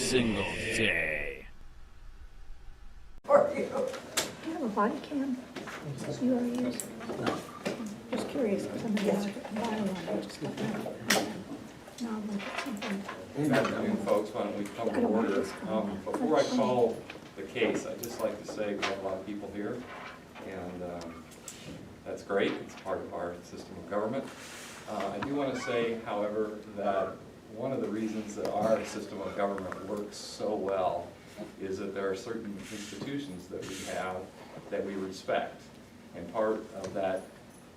single day. Do you have a body cam you are using? No. Just curious, because I'm going to buy one. I just got that. Now I'm going to get something. Good afternoon, folks. Why don't we come to order? Before I call the case, I'd just like to say we have a lot of people here, and that's great. It's part of our system of government. I do want to say, however, that one of the reasons that our system of government works so well is that there are certain institutions that we have that we respect. And part of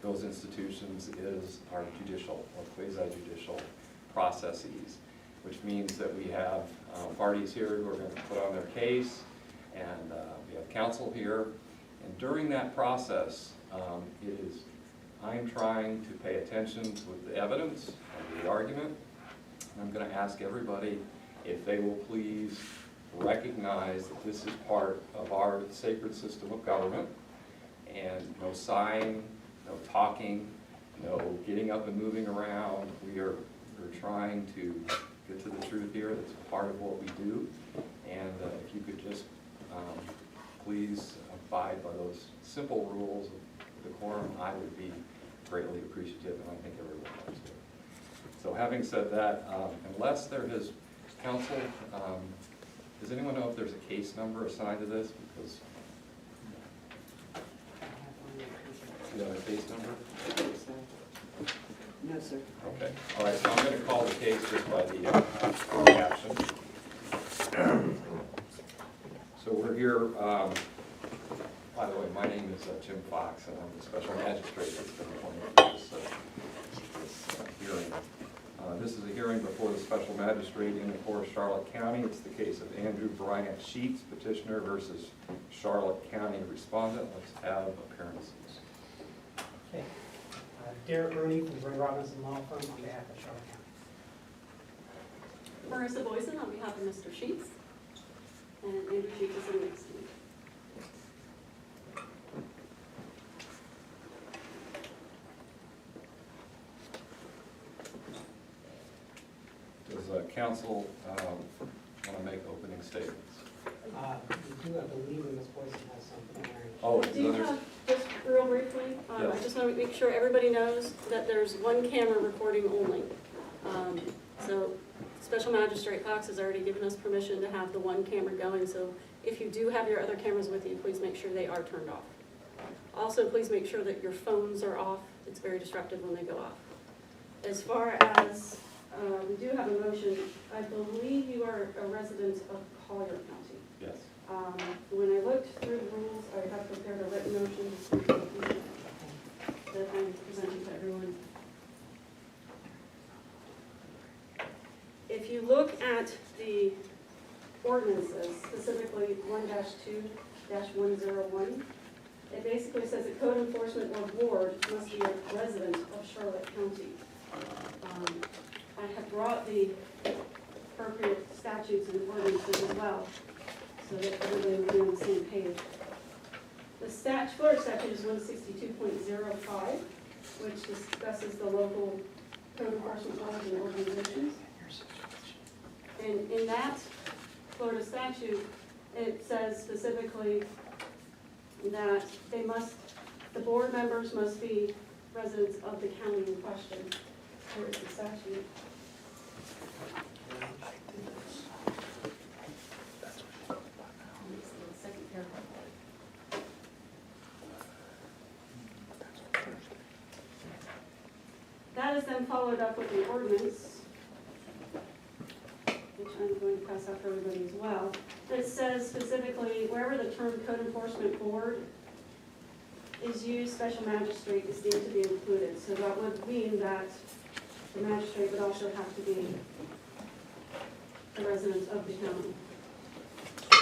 those institutions is our judicial or quasi-judicial processes, which means that we have parties here who are going to put on their case, and we have counsel here. And during that process, I'm trying to pay attention to the evidence and the argument. And I'm going to ask everybody if they will please recognize that this is part of our sacred system of government, and no sighing, no talking, no getting up and moving around. We're trying to get to the truth here. That's part of what we do. And if you could just please abide by those simple rules of decorum, I would be greatly appreciative, and I think everyone else would. So having said that, unless there is counsel, does anyone know if there's a case number assigned to this? Because you have a case number? No, sir. Okay. All right. So I'm going to call the case just by the caption. So we're here. By the way, my name is Jim Fox, and I'm the special magistrate that's been appointed for this hearing. This is a hearing before the special magistrate in Forest Charlotte County. It's the case of Andrew Bryant Sheets, petitioner, versus Charlotte County respondent. Let's have appearances. Okay. Derek Rooney from Ray Robinson Law Firm on behalf of Charlotte County. Marissa Boyson on behalf of Mr. Sheets, and Andrew Sheets is in next to me. Does counsel want to make opening statements? We do, I believe, Ms. Boyson has something there. Oh, Do you have, just real briefly, Yes. I just want to make sure everybody knows that there's one camera recording only. So Special Magistrate Fox has already given us permission to have the one camera going, so if you do have your other cameras with you, please make sure they are turned off. Also, please make sure that your phones are off. It's very disruptive when they go off. As far as, we do have a motion. I believe you are a resident of Collier County. Yes. When I looked through the rules, I have prepared a written motion that I'm presenting to everyone. If you look at the ordinances, specifically 1-2-101, it basically says the code enforcement or board must be a resident of Charlotte County. I have brought the appropriate statutes and ordinances as well, so that everybody will be on the same page. The Florida statute is 162.05, which discusses the local code enforcement laws and organizations. And in that Florida statute, it says specifically that the board members must be residents of the county in question. Where is the statute? Second paragraph. That is then followed up with the ordinance, which I'm going to pass out for everybody as well. It says specifically, wherever the term code enforcement board is used, special magistrate is deemed to be included. So that would mean that the magistrate would also have to be a resident of the county.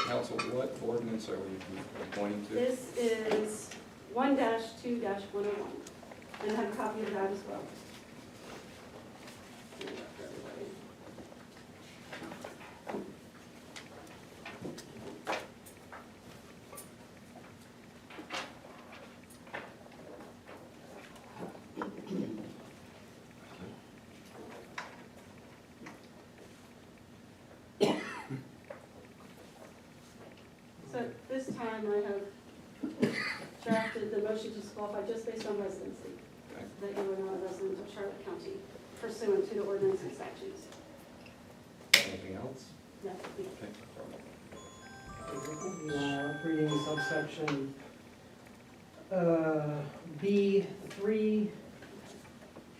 Counsel, what ordinance are we pointing to? This is 1-2-101, and I have a copy of that as well. disqualified just based on residency, Okay. that you are not a resident of Charlotte County pursuant to the ordinance and statutes. Anything else? No. Okay. Reading subsection B3,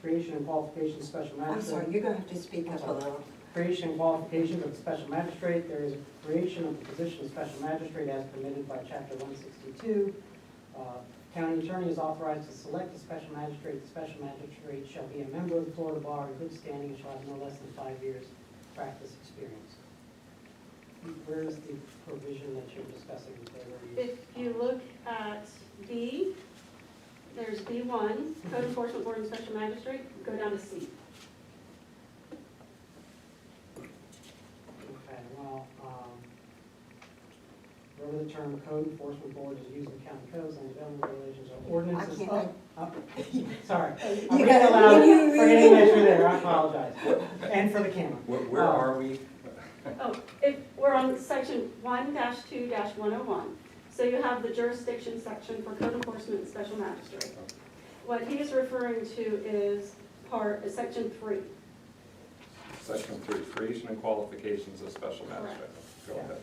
creation and qualifications of special I'm magistrate. sorry, you're gonna have to speak up a little. Creation and qualifications of the special magistrate. There is a creation of the position of special magistrate as permitted by chapter 162. County attorney is authorized to select a special magistrate. The special magistrate shall be a member of the Florida bar in good standing and shall have no less than 5 years practice experience. Where is the provision that you're discussing there? If you look at B, there's B1, Code Enforcement Board and Special Magistrate, go down to C. Okay, well, wherever the term code enforcement board is used in county codes and development regulations or ordinances. I can't- Sorry. You I'm gotta- reading aloud, you- forgetting that you're there, I apologize. And for the camera. Where are we? Oh, we're on section 1-2-101. So you have the jurisdiction section for code enforcement and special magistrate. What he is referring to is section 3. Section 3, creation and qualifications of special magistrate. Go ahead.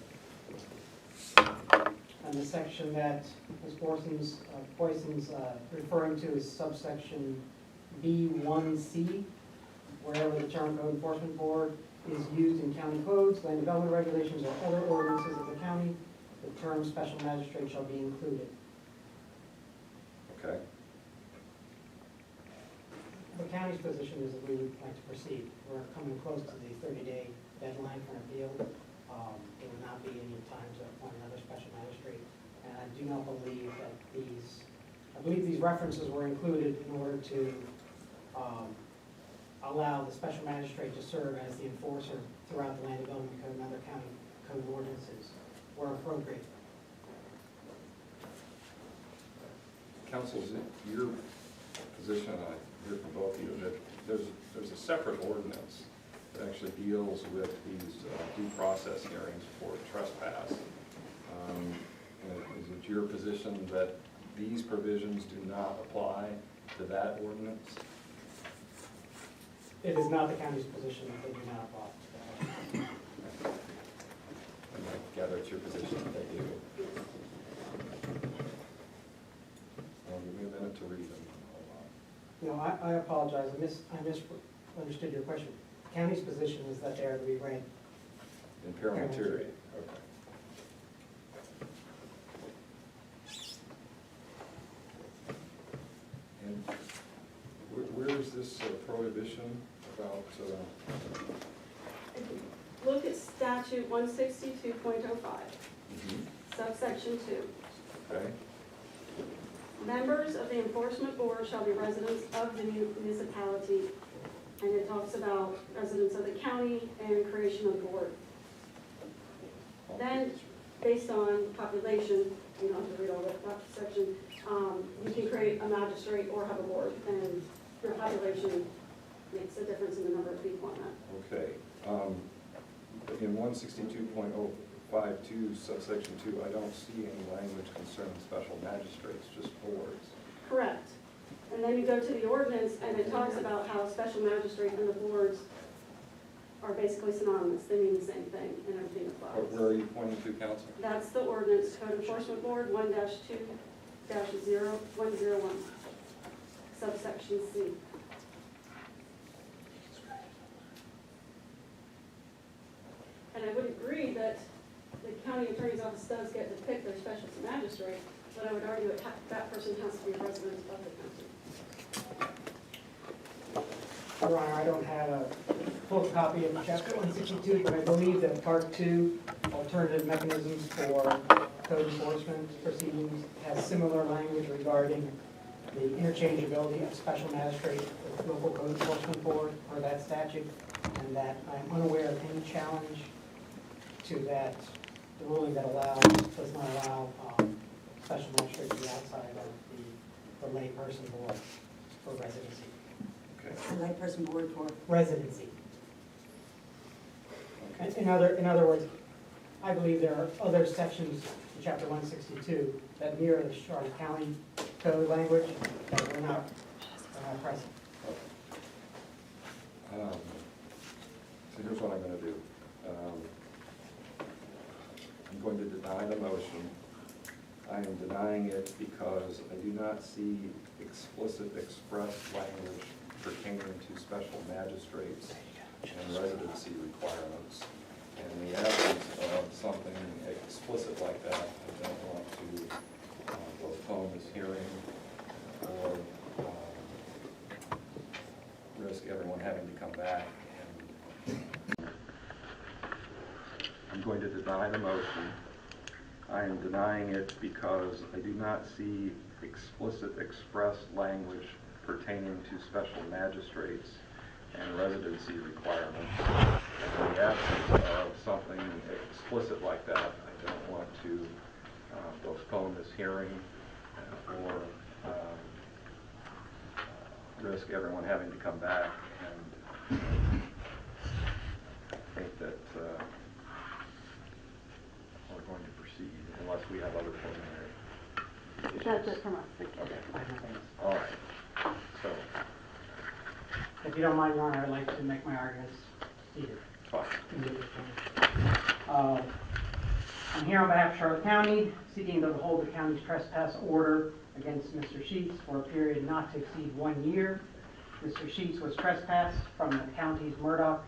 And the section that Ms. Poison's referring to is subsection B1C, wherever the term code enforcement board is used in county codes, land development regulations, or other ordinances of the county, the term special magistrate shall be included. Okay. The county's position is that we would like to proceed. We're coming close to the 30-day deadline for an appeal. There would not be any time to appoint another special magistrate. And I do not believe that I believe these references were included in order to allow the special magistrate to serve as the enforcer throughout the land development code and other county code ordinances where appropriate. Counsel, is it your position, I hear from both of you, that there's a separate ordinance that actually deals with these due process hearings for trespass? And is it your position that these provisions do not apply to that ordinance? It is not the county's position that they do not apply. And I gather it's your position that they do. Well, give me a minute to read them. No, I apologize, I misunderstood your question. The county's position is that they are to be read. In parliamentary, okay. And where is this prohibition about, Look at statute 162.05, subsection 2. okay, Members of the enforcement board shall be residents of the municipality, and it talks about residents of the county and creation of the board. Then, based on population, you don't have to read all that section, you can create a magistrate or have a board, and your population makes a difference in the number of people on that. okay. In 162.052 subsection 2, I don't see any language concerning special magistrates, just boards. Correct. And then you go to the ordinance, and it talks about how special magistrate and the boards are basically synonymous. They mean the same thing, and everything applies. Where are you pointing to, counsel? That's the ordinance, Code Enforcement Board 1-2-0101, subsection C. And I would agree that the county attorney's office does get to pick their special magistrate, but I would argue that person has to be a resident of the county. Your Honor, I don't have a full copy of chapter 162, but I believe that part 2, alternative mechanisms for code enforcement proceedings, has similar language regarding the interchangeability of special magistrate with local code enforcement board or that statute, and that I'm unaware of any challenge to that, the ruling that does not allow special magistrate to be outside of the layperson board for residency. Okay. The layperson board for, Residency. In other words, I believe there are other sections in chapter 162 that mirror the Charlotte County code language that we're not present. So here's what I'm gonna do. I'm going to deny the motion. I am denying it because I do not see explicit express language pertaining to special magistrates and residency requirements. And in the absence of something explicit like that, I don't want to postpone this hearing or risk everyone having to come back. And I'm going to deny the motion. I am denying it because I do not see explicit express language pertaining to special magistrates and residency requirements. In the absence of something explicit like that, I don't want to postpone this hearing or risk everyone having to come back. And I think that we're going to proceed unless we have other preliminary issues. That's it from us, thank you. Okay. All right. So, If you don't mind, Your Honor, I'd like to make my arguments seated. fine. I'm here on behalf of Charlotte County, seeking to uphold the county's trespass order against Mr. Sheets for a period not to exceed 1 year. Mr. Sheets was trespassed from the county's Murdoch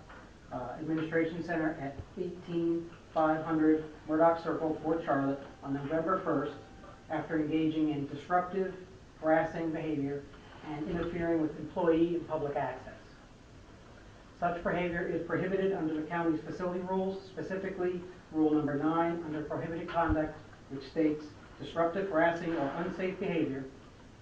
Administration Center at 18500 Murdoch Circle, Fort Charlotte, on November 1st, after engaging in disruptive, harassing behavior and interfering with employee and public access. Such behavior is prohibited under the county's facility rules, specifically Rule number 9 under prohibited conduct, which states disruptive, harassing, or unsafe behavior,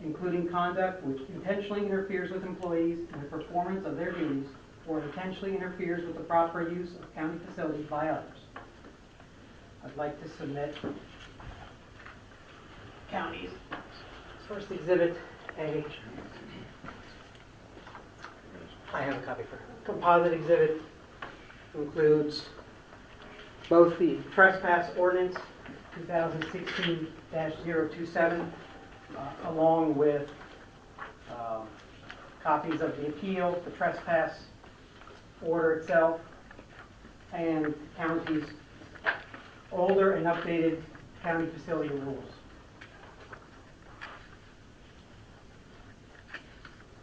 including conduct which intentionally interferes with employees in the performance of their duties or intentionally interferes with the proper use of county facilities by others. I'd like to submit county's first exhibit, I have a copy for composite exhibit, includes both the trespass ordinance 2016-027 along with copies of the appeal, the trespass order itself, and the county's older and updated county facility rules.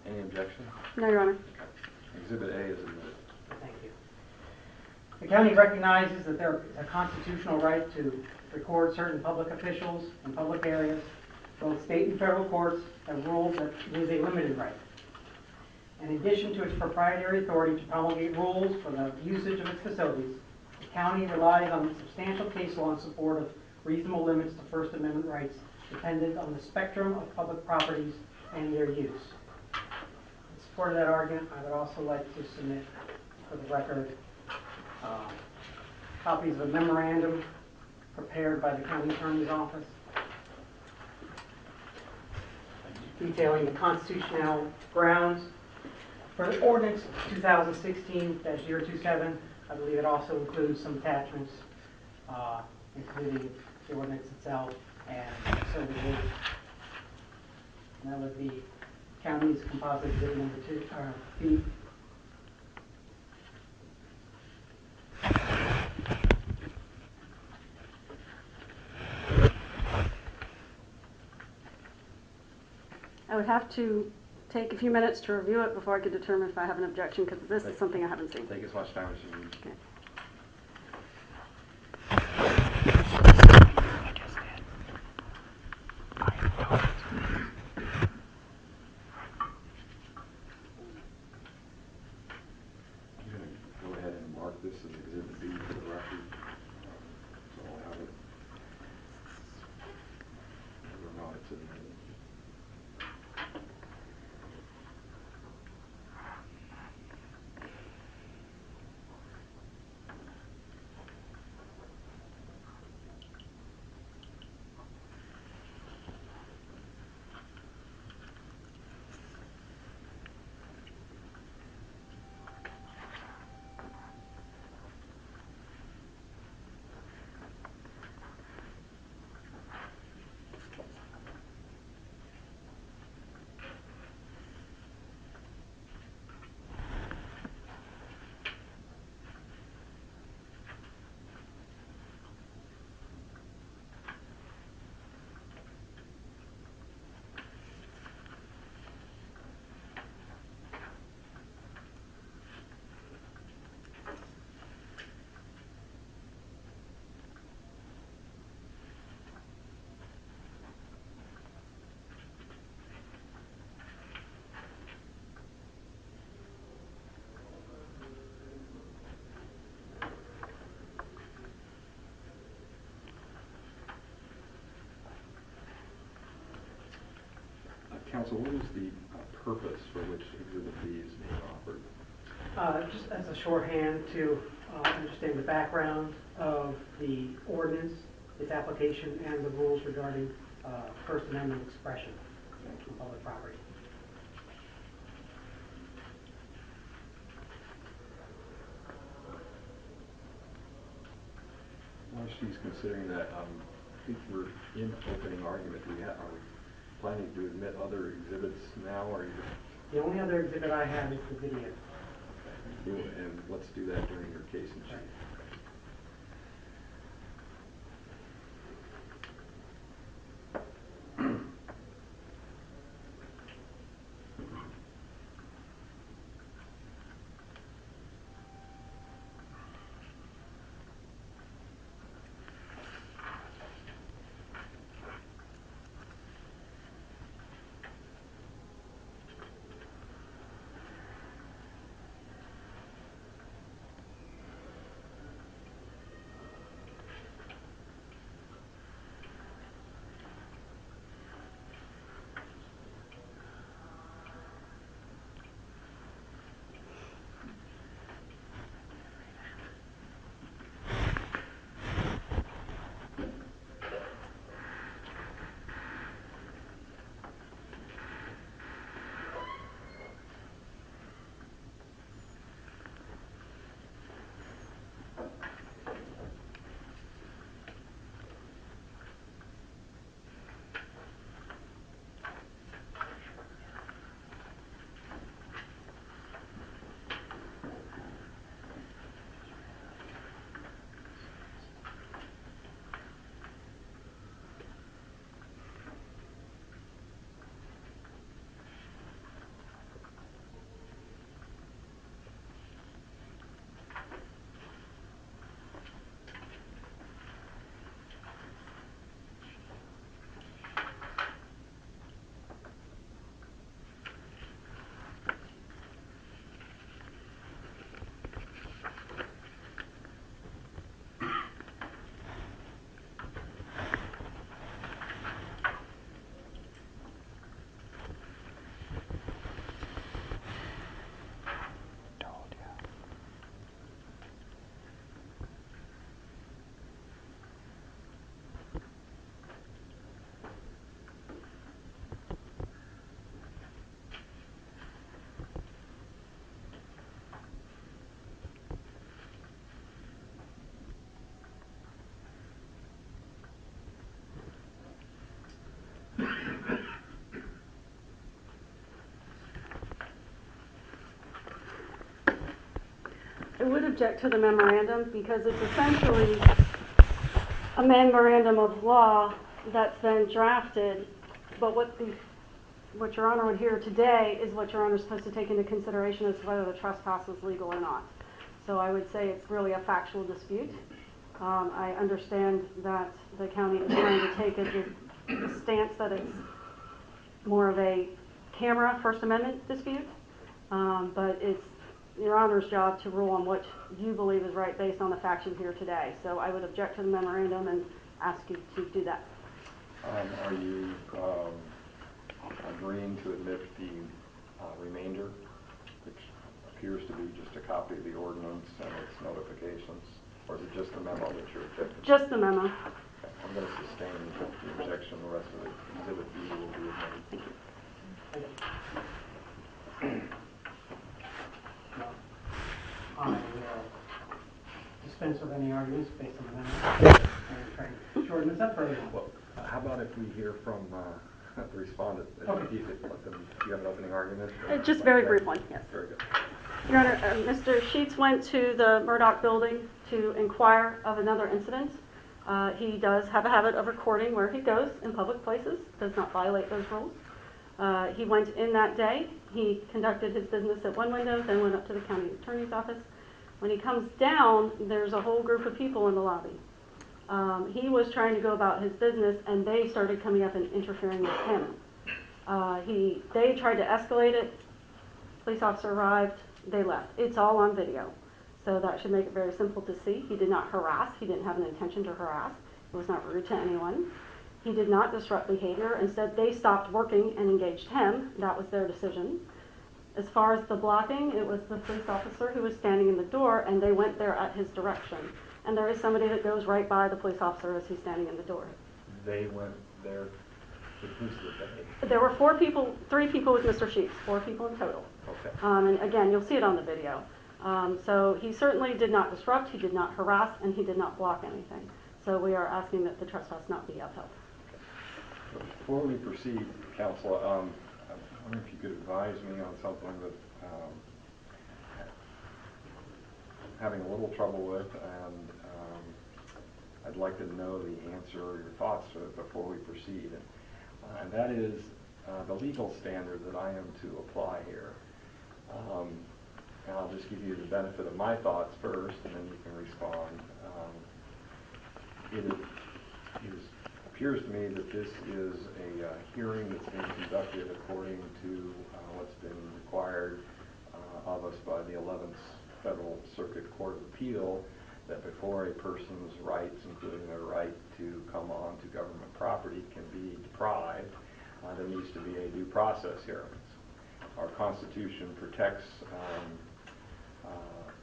Any objection? No, Your Honor. Exhibit A is admitted. Thank you. The county recognizes that there is a constitutional right to record certain public officials in public areas. Both state and federal courts have ruled that it is a limited right. In addition to its proprietary authority to promulgate rules for the usage of its facilities, the county relies on substantial case law in support of reasonable limits to First Amendment rights dependent on the spectrum of public properties and their use. In support of that argument, I would also like to submit for the record copies of a memorandum prepared by the county attorney's office detailing the constitutional grounds for the ordinance 2016-027. I believe it also includes some attachments, including the ordinance itself and services. And that would be county's composite exhibit number 2, B. I would have to take a few minutes to review it before I could determine if I have an objection, because this is something I haven't seen. Take as much time as you need. Okay. I'm going to go ahead and mark this as Exhibit B for the record. So I'll have it. Whether or not it's admitted. Counsel, what is the purpose for which Exhibit B is being offered? Just as a shorthand to understand the background of the ordinance, its application, and the rules regarding First Amendment expression on public property. While she's considering that, I think we're in opening argument. Are we planning to admit other exhibits now, or are you just... The only other exhibit I have is the video. And let's do that during your case in chief. I would object to the memorandum because it's essentially a memorandum of law that's been drafted, but what Your Honor would hear today is what Your Honor is supposed to take into consideration as to whether the trespass is legal or not. So I would say it's really a factual dispute. I understand that the county is trying to take a stance that it's more of a camera First Amendment dispute, but it's Your Honor's job to rule on what you believe is right based on the facts you hear today. So I would object to the memorandum and ask you to do that. Are you agreeing to admit the remainder, which appears to be just a copy of the ordinance and its notifications, or is it just the memo that you're objecting to? Just the memo. Okay. I'm going to sustain the objection. The rest of the Exhibit B will be admitted. Thank you. I will dispense with any arguments based on the memo and try and shorten this up further. Well, how about if we hear from the respondent? Okay. Do you have an opening argument? Just a very brief one, yes. Very good. Your Honor, Mr. Sheets went to the Murdoch building to inquire of another incident. He does have a habit of recording where he goes in public places, does not violate those rules. He went in that day. He conducted his business at one window, then went up to the county attorney's office. When he comes down, there's a whole group of people in the lobby. He was trying to go about his business, and they started coming up and interfering with him. They tried to escalate it. Police officer arrived. They left. It's all on video. So that should make it very simple to see. He did not harass. He didn't have an intention to harass. He was not rude to anyone. He did not disrupt behavior. Instead, they stopped working and engaged him. That was their decision. As far as the blocking, it was the police officer who was standing in the door, and they went there at his direction. And there is somebody that goes right by the police officer as he's standing in the door. They went there, who's the they? There were 3 people with Mr. Sheets, 4 people in total. Okay. And again, you'll see it on the video. So he certainly did not disrupt, he did not harass, and he did not block anything. So we are asking that the trespass not be upheld. Before we proceed, Council, I wonder if you could advise me on something that I'm having a little trouble with, and I'd like to know the answer or your thoughts to it before we proceed. And that is the legal standard that I am to apply here. And I'll just give you the benefit of my thoughts first, and then you can respond. It appears to me that this is a hearing that's being conducted according to what's been required of us by the 11th Federal Circuit Court of Appeal, that before a person's rights, including their right to come on to government property, can be deprived, there needs to be a due process hearings. Our Constitution protects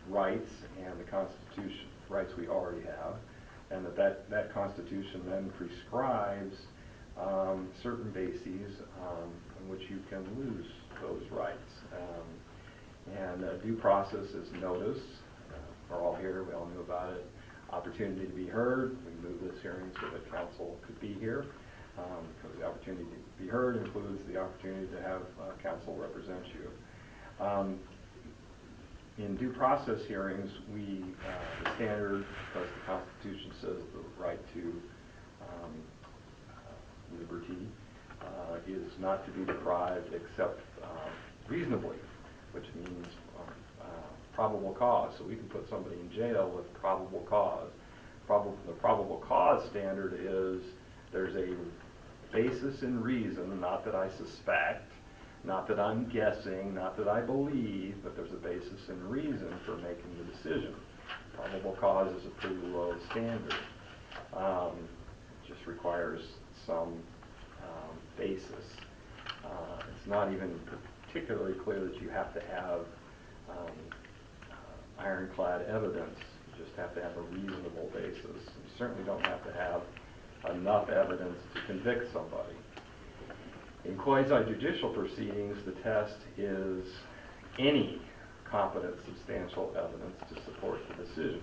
rights, and the Constitution, rights we already have, and that Constitution then prescribes certain bases in which you can lose those rights. And due process is notice. We're all here, we all knew about it. Opportunity to be heard. We moved this hearing so that counsel could be here, because the opportunity to be heard includes the opportunity to have counsel represent you. In due process hearings, the standard, because the Constitution says the right to liberty is not to be deprived except reasonably, which means probable cause. So we can put somebody in jail with probable cause. The probable cause standard is there's a basis in reason, not that I suspect, not that I'm guessing, not that I believe, but there's a basis in reason for making the decision. Probable cause is a pretty low standard. It just requires some basis. It's not even particularly clear that you have to have ironclad evidence. You just have to have a reasonable basis. You certainly don't have to have enough evidence to convict somebody. In quasi-judicial proceedings, the test is any competent substantial evidence to support the decision,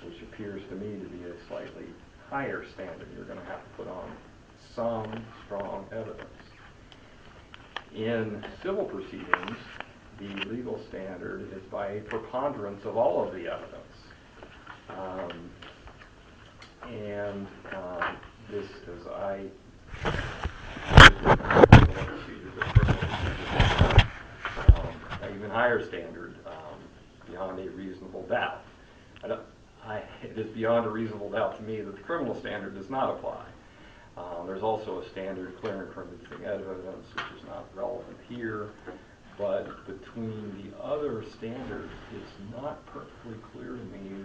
which appears to me to be a slightly higher standard. You're going to have to put on some strong evidence. In civil proceedings, the legal standard is by a preponderance of all of the evidence. This, as I even higher standard, beyond a reasonable doubt. It is beyond a reasonable doubt to me that the criminal standard does not apply. There's also a standard, clear and convincing evidence, which is not relevant here. But between the other standards, it's not perfectly clear to me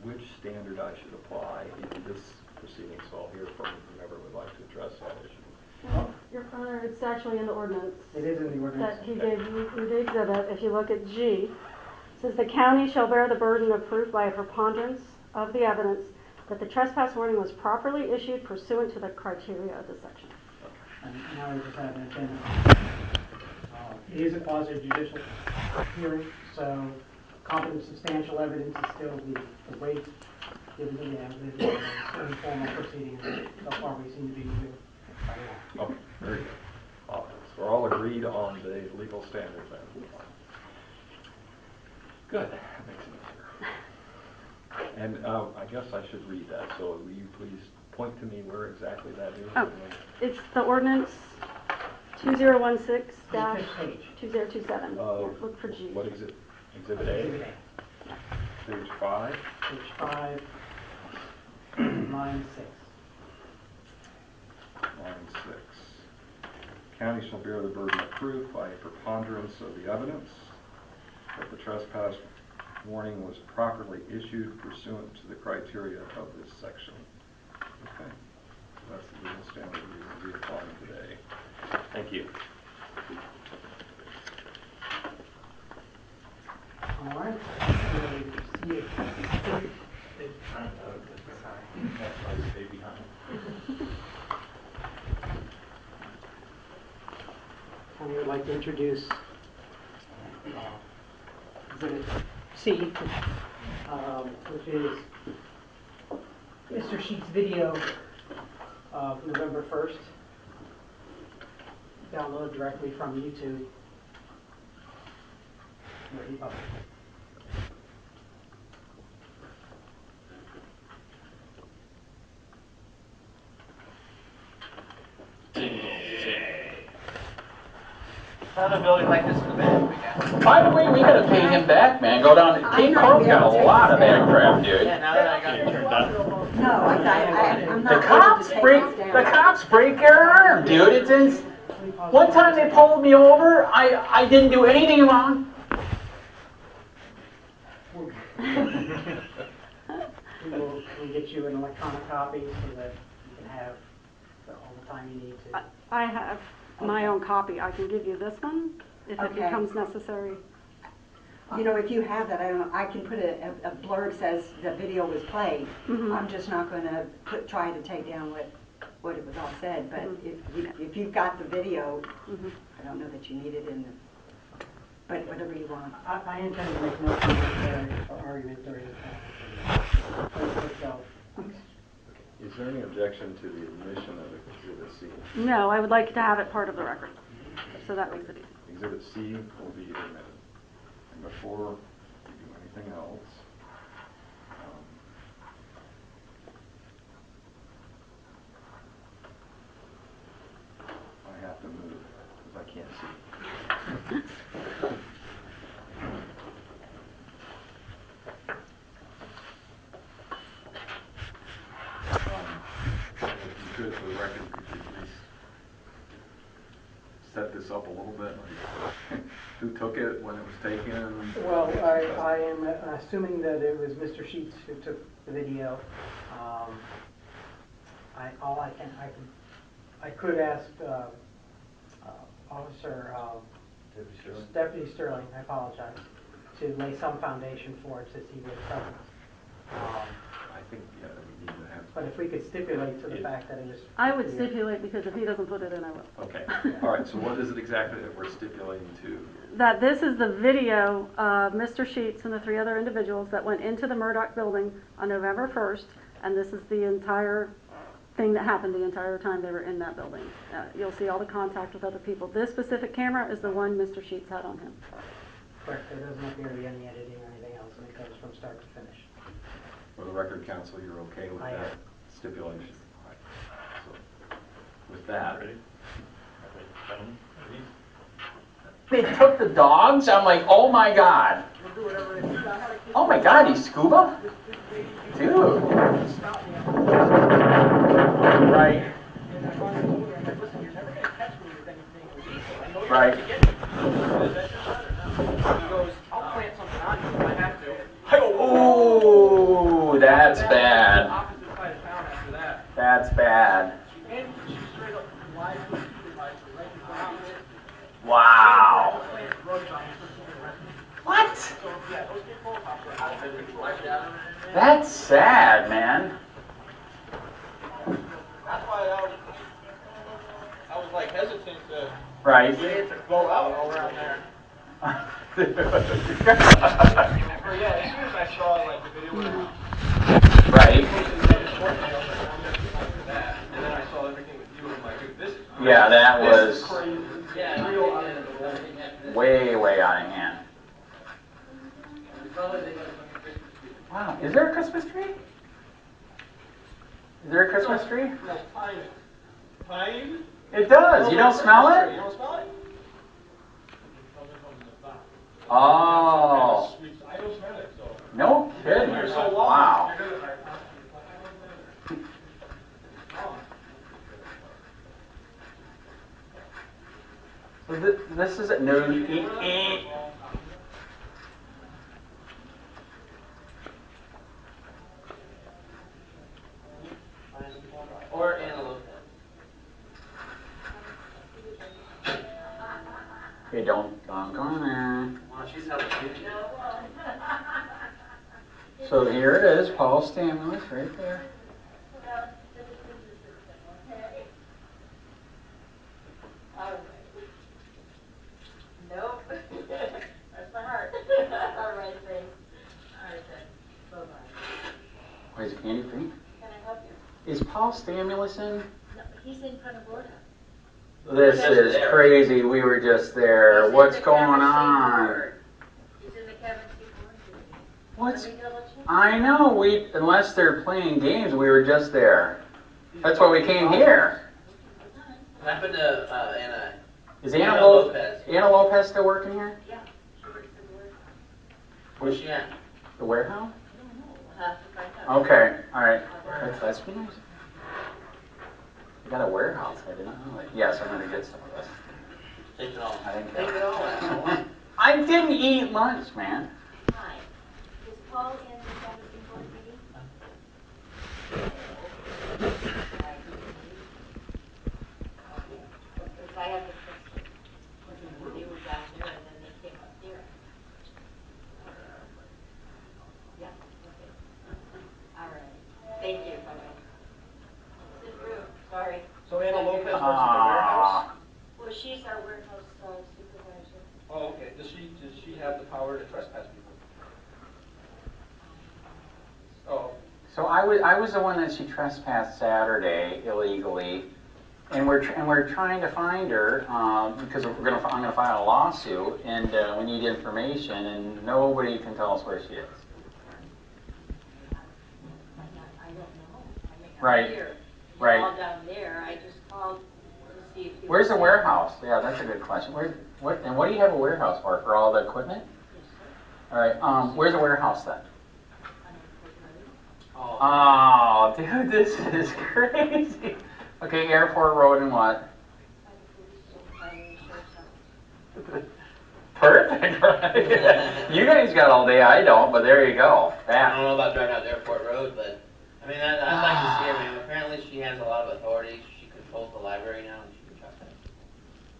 which standard I should apply in this proceeding. So I'll hear from whoever would like to address that issue. Your Honor, it's actually in the ordinance. It is in the ordinance. That he gave you the exhibit. If you look at G, it says the county shall bear the burden of proof by a preponderance of the evidence that the trespass warning was properly issued pursuant to the criteria of the section. And now we just have an agenda. It is a quasi-judicial hearing, so competent substantial evidence is still the weight given to the evidence. It's an informal proceeding. So far we seem to be doing quite well. Okay, very good. So we're all agreed on the legal standards then. Good, that makes it easier. And I guess I should read that, so will you please point to me where exactly that is? Oh, it's the ordinance 2016-2027. Look for G. What is it? Exhibit A? Exhibit A. Page 5? Page 5, line 6. Line 6. County shall bear the burden of proof by a preponderance of the evidence that the trespass warning was properly issued pursuant to the criteria of this section. Okay. That's the legal standard we will be applying today. Thank you. All right. See you. I stay behind. I would like to introduce Exhibit C, which is Mr. Sheets' video of November 1st, downloaded directly from YouTube. Where he published it. Found a building like this in the back. By the way, we gotta pay him back, man. Go down, King Carl's got a lot of bad crap, dude. Yeah, now that I got it turned on. No, I'm The not able cops to take break, this the down. cops break your arm, dude. It's in, one time they pulled me over, I didn't do anything wrong. We'll get you an electronic copy so that you can have all the time you need to. I have my own copy. I can give you this one if it Okay. becomes necessary. You know, if you have that, I don't know, I can put a blurb says the video was played. Mhm. I'm just not gonna try to take down what it was all said, but Mhm. if you've got the video, Mhm. I don't know that you need it in the, but whatever you want. I intend to make no comment or argument during the Is there any objection to the admission of Exhibit C? No, I would like to have it part of the record, so that makes it easy. Exhibit C will be admitted. And before we do anything else, I have to move because I can't see. If you could, for the record, could you please set this up a little bit? Like, who took it, when it was taken? Well, I am assuming that it was Mr. Sheets who took the video. I could ask Officer Deputy Sterling, I apologize, to lay some foundation for it to see what it does. I think, yeah, we need to have. But if we could stipulate to the fact that it was. I would stipulate, because if he doesn't put it in, I will. Okay, all right, so what is it exactly that we're stipulating to? That this is the video of Mr. Sheets and the 3 other individuals that went into the Murdoch building on November 1st, and this is the entire thing that happened the entire time they were in that building. You'll see all the contact with other people. This specific camera is the one Mr. Sheets had on him. Correct, there doesn't appear to be any editing or anything else, and it goes from start to finish. For the record, counsel, you're okay with I that am. stipulation? All right. So, with that. They took the dogs, I'm like, oh my God. Oh my God, he's scuba? Dude. Right. Right. Oh, that's bad. That's bad. Wow. What? That's sad, man. That's why I was like hesitant to Right. say it to go out all around there. Or yeah, as soon as I saw like the video went out, Right. and then I saw everything with you, I'm like, dude, this is crazy. Yeah, that This is was crazy. Yeah, real out of the way, way out of hand. Wow. Is there a Christmas tree? Is there a Christmas tree? No, pine. Pine? It does. You don't smell You it? don't smell it? Oh. I don't smell it, so. No kidding. You're so long. Wow. So this is no. Or antelope. Hey, don't go in there. Well, she's having a So here it is, Paul Stamulus, right there. Nope. That's my heart. All right, thanks. All right, then. Bye-bye. Why is it candy free? Can I help you? Is Paul Stamulus in? No, he's in Punta Gorda. This is crazy. We were just there. What's going on? He's in the Kevin C. Board. What's? Let me double check. I know. Unless they're playing games, we were just there. That's why we came here. What happened to Anna? Is Anna Anna Lopez. Anna Lopez still working here? Yeah, she works in the warehouse. Where's she at? The warehouse? I don't know. We'll have to find out. Okay. All right. That's pretty nice. You got a warehouse. I did not know that. Yes, I'm gonna get some of this. Take it all. I didn't Take care. it all, asshole. I didn't eat lunch, man. Hi. Is Paul in the Kevin C. Board meeting? Because I have the picture. They were down there and then they came up here. Yeah, okay. All right. Thank you. Bye-bye. Sit through. Sorry. So Anna Lopez works in the warehouse? Well, she's our warehouse supervisor. Oh, okay. Does she have the power to trespass people? Oh, So I was the one that she trespassed Saturday illegally, and we're trying to find her because I'm gonna file a lawsuit, and we need information, and nobody can tell us where she is. I don't know. I mean, Right, I'm here. right. You're all down there. I just called to see if you. Where's the warehouse? Yeah, that's a good question. What do you have a warehouse for? For all the equipment? Yes, sir. All right. Where's the warehouse then? oh. Oh, dude, this is crazy. Okay, Airport Road and what? Perfect, right? You guys got all day, I don't, but there you go. I That. don't know about driving out to Airport Road, but I mean, I'd like to see her, man. Apparently she has a lot of authority. She controls the library now and she can trust it.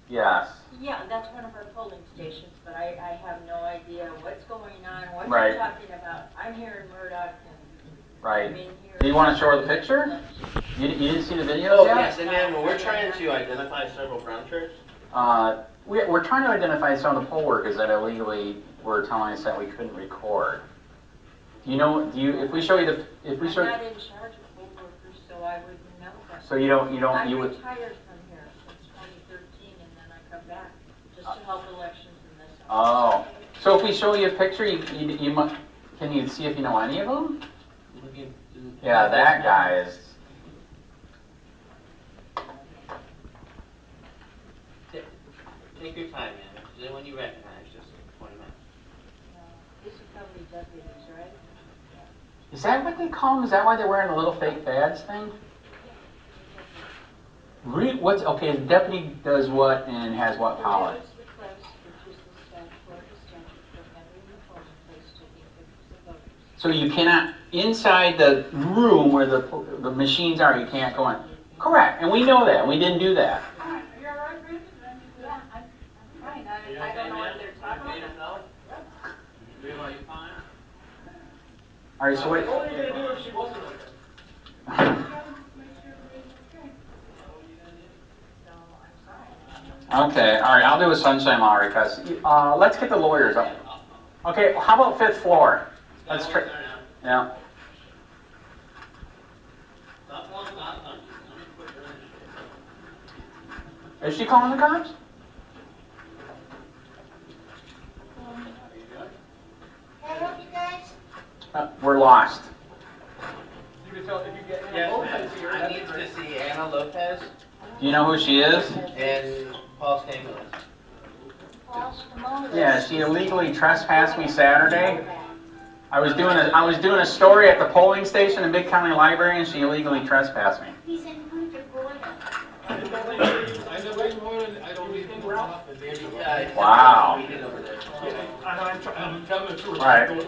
Yes. Yeah, that's one of our polling stations, but I have no idea what's going on, what Right. you're talking about. I'm here in Murdoch and Right. I'm in here. Do you want to show her the picture? You didn't see the videos Oh, yet? yes, and then we're trying to identify several brown shirts. We're trying to identify some of the poll workers that illegally were telling us that we couldn't record. If we show you the, if we show, I'm not in charge of poll workers, so I wouldn't know that. so you would. I'm retired from here since 2013 and then I come back just to help elections in this. Oh, so if we show you a picture, you might, can you see if you know any of them? Yeah, that guy is. Take your time, man. If there's anyone you recognize, just point them out. These are probably deputies, right? Is that what they call them? Is that why they're wearing the little fake badge thing? Okay, the deputy does what and has what power? There's the press, which is the statutory statute prohibiting the polling place taking pictures of voters. So you cannot, inside the room where the machines are, you can't go in. Correct, and we know that, we didn't do that. You're all right, Brandon? Yeah, I'm fine. I don't know what they're talking about. Are you fine? All right, so what? What were you gonna do if she wasn't okay? Okay, all right, I'll do a sunshine law request. Let's get the lawyers up. Okay, how about fifth floor? Let's try, yeah. Is she calling the cops? Can I help you guys? We're lost. You can tell if you get Anna Lopez here. I need to see Anna Lopez Do you know who she is? and Paul Stamulus. Yeah, she illegally trespassed me Saturday. I was doing a story at the polling station in Big County Library, and she illegally trespassed me. He's in Punta Gorda. I don't need to Ralph. Wow. I'm telling the truth. Right.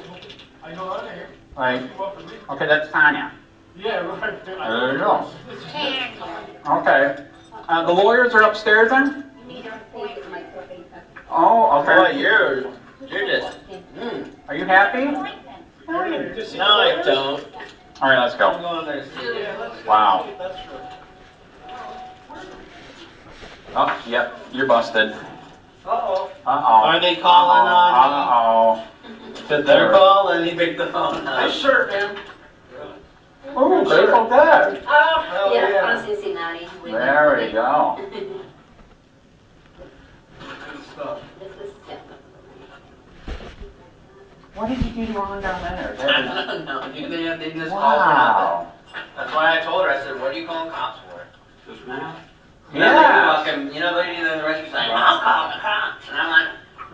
I know I'm here. Like, okay, that's Tanya. Yeah, right. There you go. Okay. The lawyers are upstairs then? Oh, okay. You're just, Are you happy? no, I don't. All right, let's I'm go. going there to see you. Wow. Oh, yep, you're busted. Uh-oh. Uh-oh. Are they calling on Uh-oh. They're calling, he picked the phone up. Nice shirt, man. Oh, Grateful Dead. Oh, Yeah, from Cincinnati. There we go. Good stuff. This is, yeah. What did you do wrong down there? I don't know, they just called for Wow. nothing. That's why I told her, I said, what are you calling cops for? Just now? Yeah. Fucking, you know, the lady in the restroom's like, I'll call the cops. And I'm like,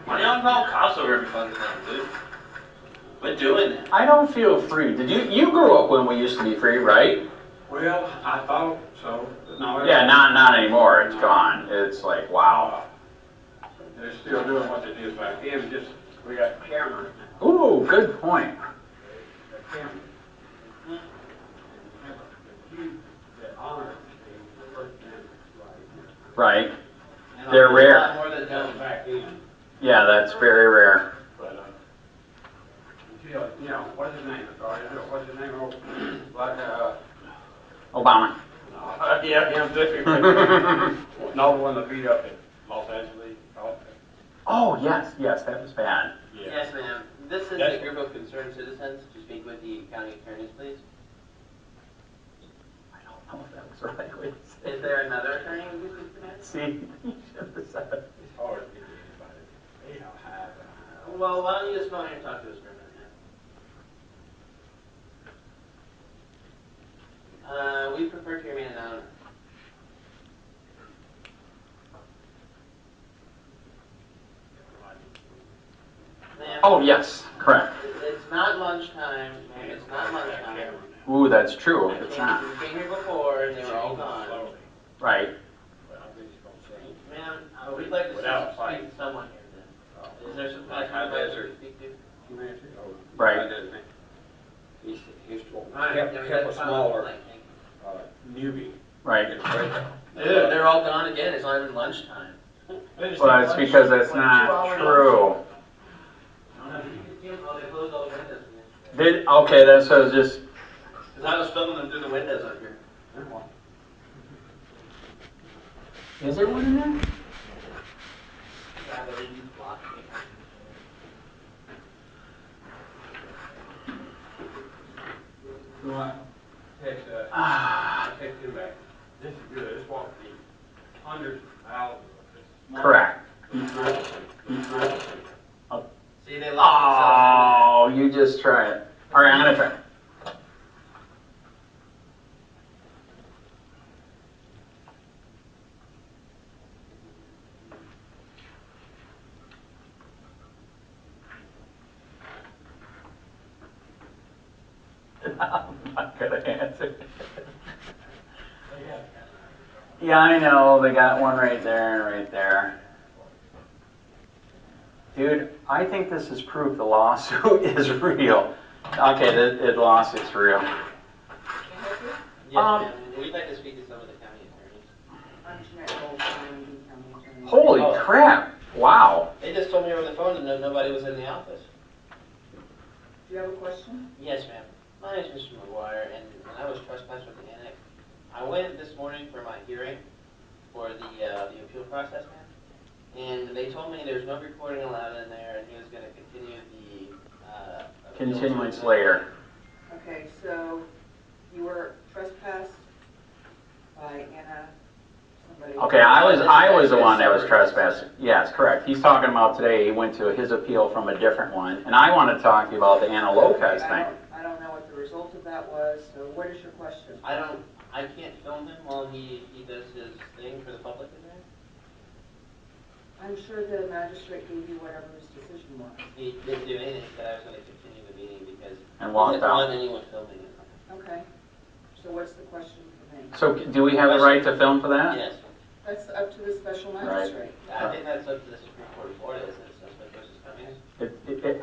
why do you don't call cops over every fucking thing, dude? Quit doing that. I don't feel free. Did you grew up when we used to be free, right? Well, I thought so, but no. Yeah, not anymore. It's gone. It's like, wow. They're still doing what they did back then, just, we got cameras now. Ooh, good point. The cameras. That honor the First Amendment right. Right. And They're I'll do a rare. lot more than That was don't. back then, Yeah, that's very rare. but, until, you know, what's his name? What's his name? Oh, like, Obama. yeah, him too. No one to beat up in Los Angeles. Oh, yes, that was bad. Yes, ma'am. This is That's- a group of concerned citizens to speak with the county attorneys, please. I don't know if that was the right way to say Is it. there another attorney we can speak to, ma'am? See, you should have said it. It's hard to get anybody. They don't have. Well, why don't you just come here and talk to us for a minute, ma'am? We prefer to remain anonymous. Ma'am, Oh, yes, correct. it's not lunchtime, ma'am, it's not lunchtime. Ooh, that's true. It's not. We came here before and they were all gone. Right. Ma'am, we'd like to Without speak fighting. to someone here then. Is there some Like person high you'd like desert. to speak to? Right. He's Yeah, we got help a a smaller complaint, thank you. newbie. Right. Dude, they're all gone again, it's not even lunchtime. Well, it's because that's not true. Oh, they closed all the windows. Okay, that's so it's just, Because I was filming them through the windows up here. is there one in there? Yeah, they didn't block me. Right. Text, Ah, text him back. This is good. This won't be hundreds of thousands of this. correct. See, they locked Oh, you just try it. All right, I'm gonna try it. I'm not gonna answer. Yeah, I know, they got one right there and right there. Dude, I think this is proof the lawsuit is real. Okay, the lawsuit's real. themselves. Yes, Um, ma'am. We'd like to speak to some of the county attorneys. Holy Oh. crap, wow. They just told me over the phone that nobody was in the office. Do you have a question? Yes, ma'am. My name is Mr. McGuire, and I was trespassed with the annex. I went this morning for my hearing for the appeal process, ma'am. And they told me there's no recording allowed in there, and he was gonna continue the, appeal to- Continuance later. Okay, so you were trespassed by Anna, somebody. Okay, I was the one that was trespassing. Yes, correct. He's talking about today, he went to his appeal from a different one. And I want to talk to you about the Anna Lopez thing. I don't know what the result of that was, so what is your question? I can't film him while he does his thing for the public in there. I'm sure the magistrate gave you whatever his decision was. He didn't do anything, he said I was gonna continue the meeting because And he walked didn't want out. anyone filming it. Okay, so what's the question for me? So do we have the right to film for that? Yes, That's up to the special Right. magistrate. I think that's up to the Supreme Court of Florida, isn't it, since Memphis is coming?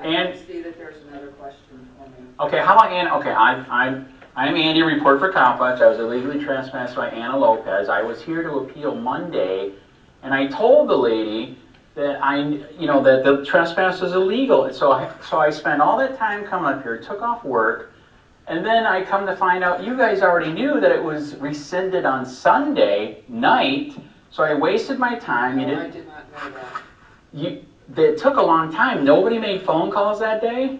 I And, don't see that there's another question for me. okay, how about Anna, okay, I'm Andy, report for Copwatch. I was illegally trespassed by Anna Lopez. I was here to appeal Monday, and I told the lady that that the trespass is illegal. And so I spent all that time coming up here, took off work, and then I come to find out you guys already knew that it was rescinded on Sunday night, so I wasted my time. No, I did not know that. It took a long time. Nobody made phone calls that day?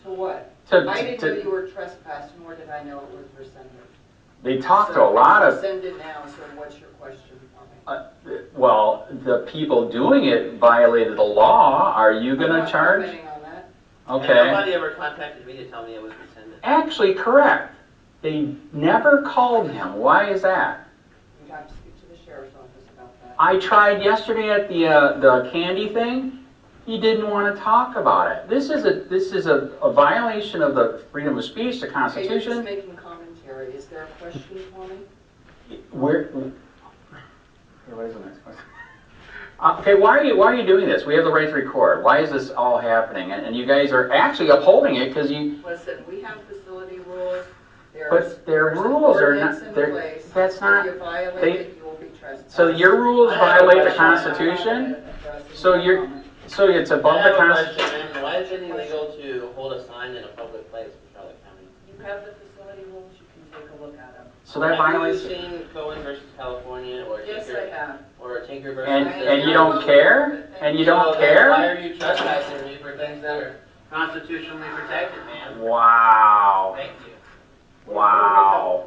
To what? To- I didn't to- know you were trespassed, nor did I know it was rescinded. They talked to a lot It's of, rescinded now, so what's your question for me? well, the people doing it violated the law. Are you I'm gonna not charge? commenting on that. And Okay. nobody ever contacted me to tell me it was rescinded. Actually, correct. They never called him. Why is that? You'd have to speak to the sheriff's office about that. I tried yesterday at the candy thing. He didn't want to talk about it. This is a violation of the freedom of speech, the Okay, you're just Constitution. making commentary. Is there a question for me? Where? Okay, what is the next question? Okay, why are you doing this? We have the right to record. Why is this all happening? And you guys are actually upholding it because you. Listen, we have facility rules. But their There's an rules are ordinance not. in They're, place. that's not. If you violate they- it, you will be trespassed. So your rules I have a violate the question. Constitution. Addressing So your you're. comment. So it's I above the have a Constitution. question, ma'am. Why is it illegal to hold a sign in a public place in Charlotte County? You have the facility rules. You can take a look at them. So that Have violates. you seen Cohen versus California or Yes, Tinker, I have. or Tinker versus And you don't care? And you don't So then care? why are you trespassing me for things that are constitutionally protected, ma'am? Wow. Thank you. Wow.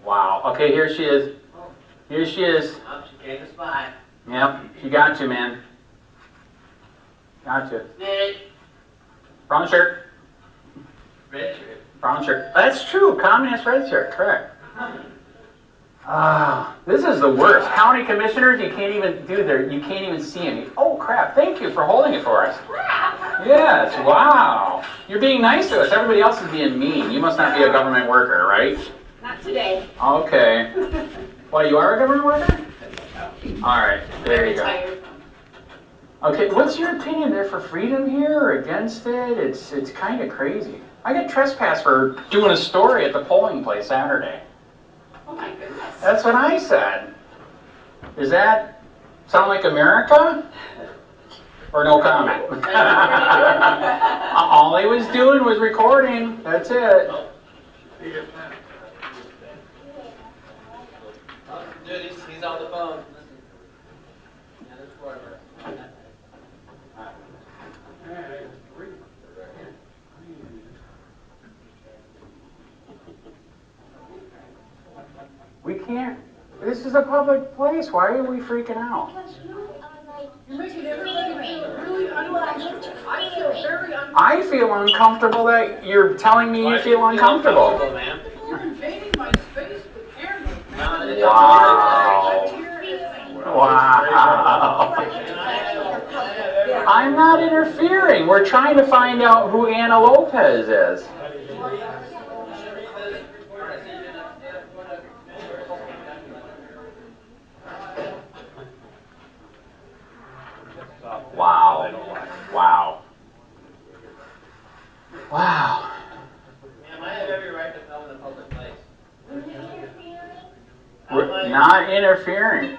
Wow. Okay, here she is. Here she is. Oh, she came to spy. Yep, she got you, man. Got you. Snake. Brown shirt. Red shirt. Brown shirt. That's true. Communist red shirt. Correct. Ah, this is the worst. County commissioners, you can't even do their. You can't even see any. Oh crap! Thank you for holding it for us. Yes. Wow. You're being nice to us. Everybody else is being mean. You must not be a government worker, right? Not today. Okay. Well, you are a government worker? All right. There you go. Retired. Okay, what's your opinion there for freedom here or against it? It's kind of crazy. I got trespassed for doing a story at the polling place Saturday. Oh my goodness. That's what I said. Does that sound like America? Or no comment? All he was doing was recording. That's it. Dude, he's on the phone. Listen. Yeah, there's four of her. We can't. This is a public place. Why are we freaking out? You're making everybody really uncomfortable. I feel very uncomfortable. I feel uncomfortable that you're telling me you feel uncomfortable. Ma'am. You're invading my space with cameras. No, it's Wow. Wow. I'm not interfering. We're trying to find out who Anna Lopez is. Wow. Wow. Wow. Ma'am, I have every right to film in a public place. We're not interfering.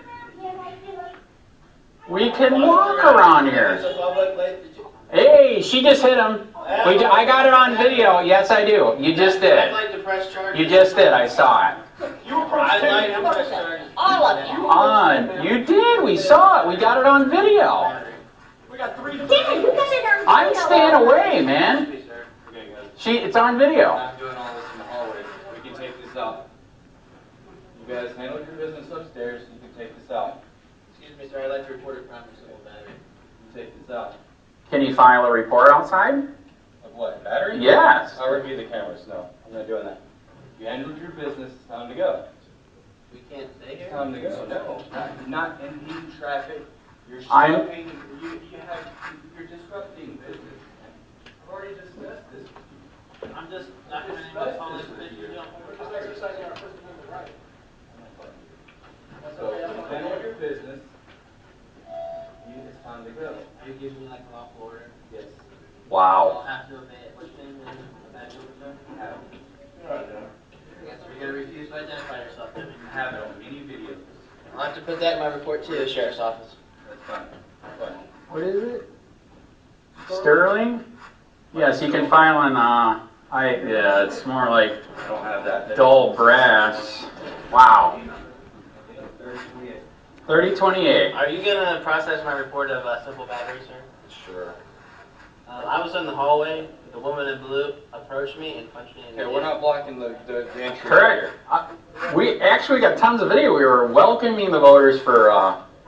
We can walk around It's here. a public place. Did you- Hey, she just hit him. I got it on video. Yes, I do. You just I'd did. like to press charges. You just did. I saw it. I'd like to press charges. All of you. On. You did. We saw it. We got it on video. I'm staying away, man. Excuse me, sir. Okay, guys. It's on video. I'm doing all this in the hallway. We can take this out. You guys handle your business upstairs. You can take this out. Excuse me, sir, I'd like to report a crime for civil battery. You can take this out. Can you file a report outside? Of what? Battery? Yes. I'll review the cameras. No, I'm not doing that. You handled your business. It's time to go. We can't stay It's here? time to go. No, not impeding traffic. You're I'm- stopping. You're disrupting business. I've already discussed this. I'm just documenting my police pictures. So handle your business. It's time to go. You give me like a lawful order. Yes. I'll Wow. have to obey it. Which thing is a badge over, sir? Have You're gonna refuse to identify yourself, then. it on any videos. I'll have to put that in my report to the sheriff's office. That's fine. But what is it? Sterling? Yes, you can file on, yeah, it's more like I don't have that. dull brass. Wow. 3028. Are you gonna process my report of simple battery, sir? Sure. I was in the hallway. The woman in blue approached me and punched me in the Okay, we're head. not blocking the entry. Correct. We actually got tons of video. We were welcoming the voters for,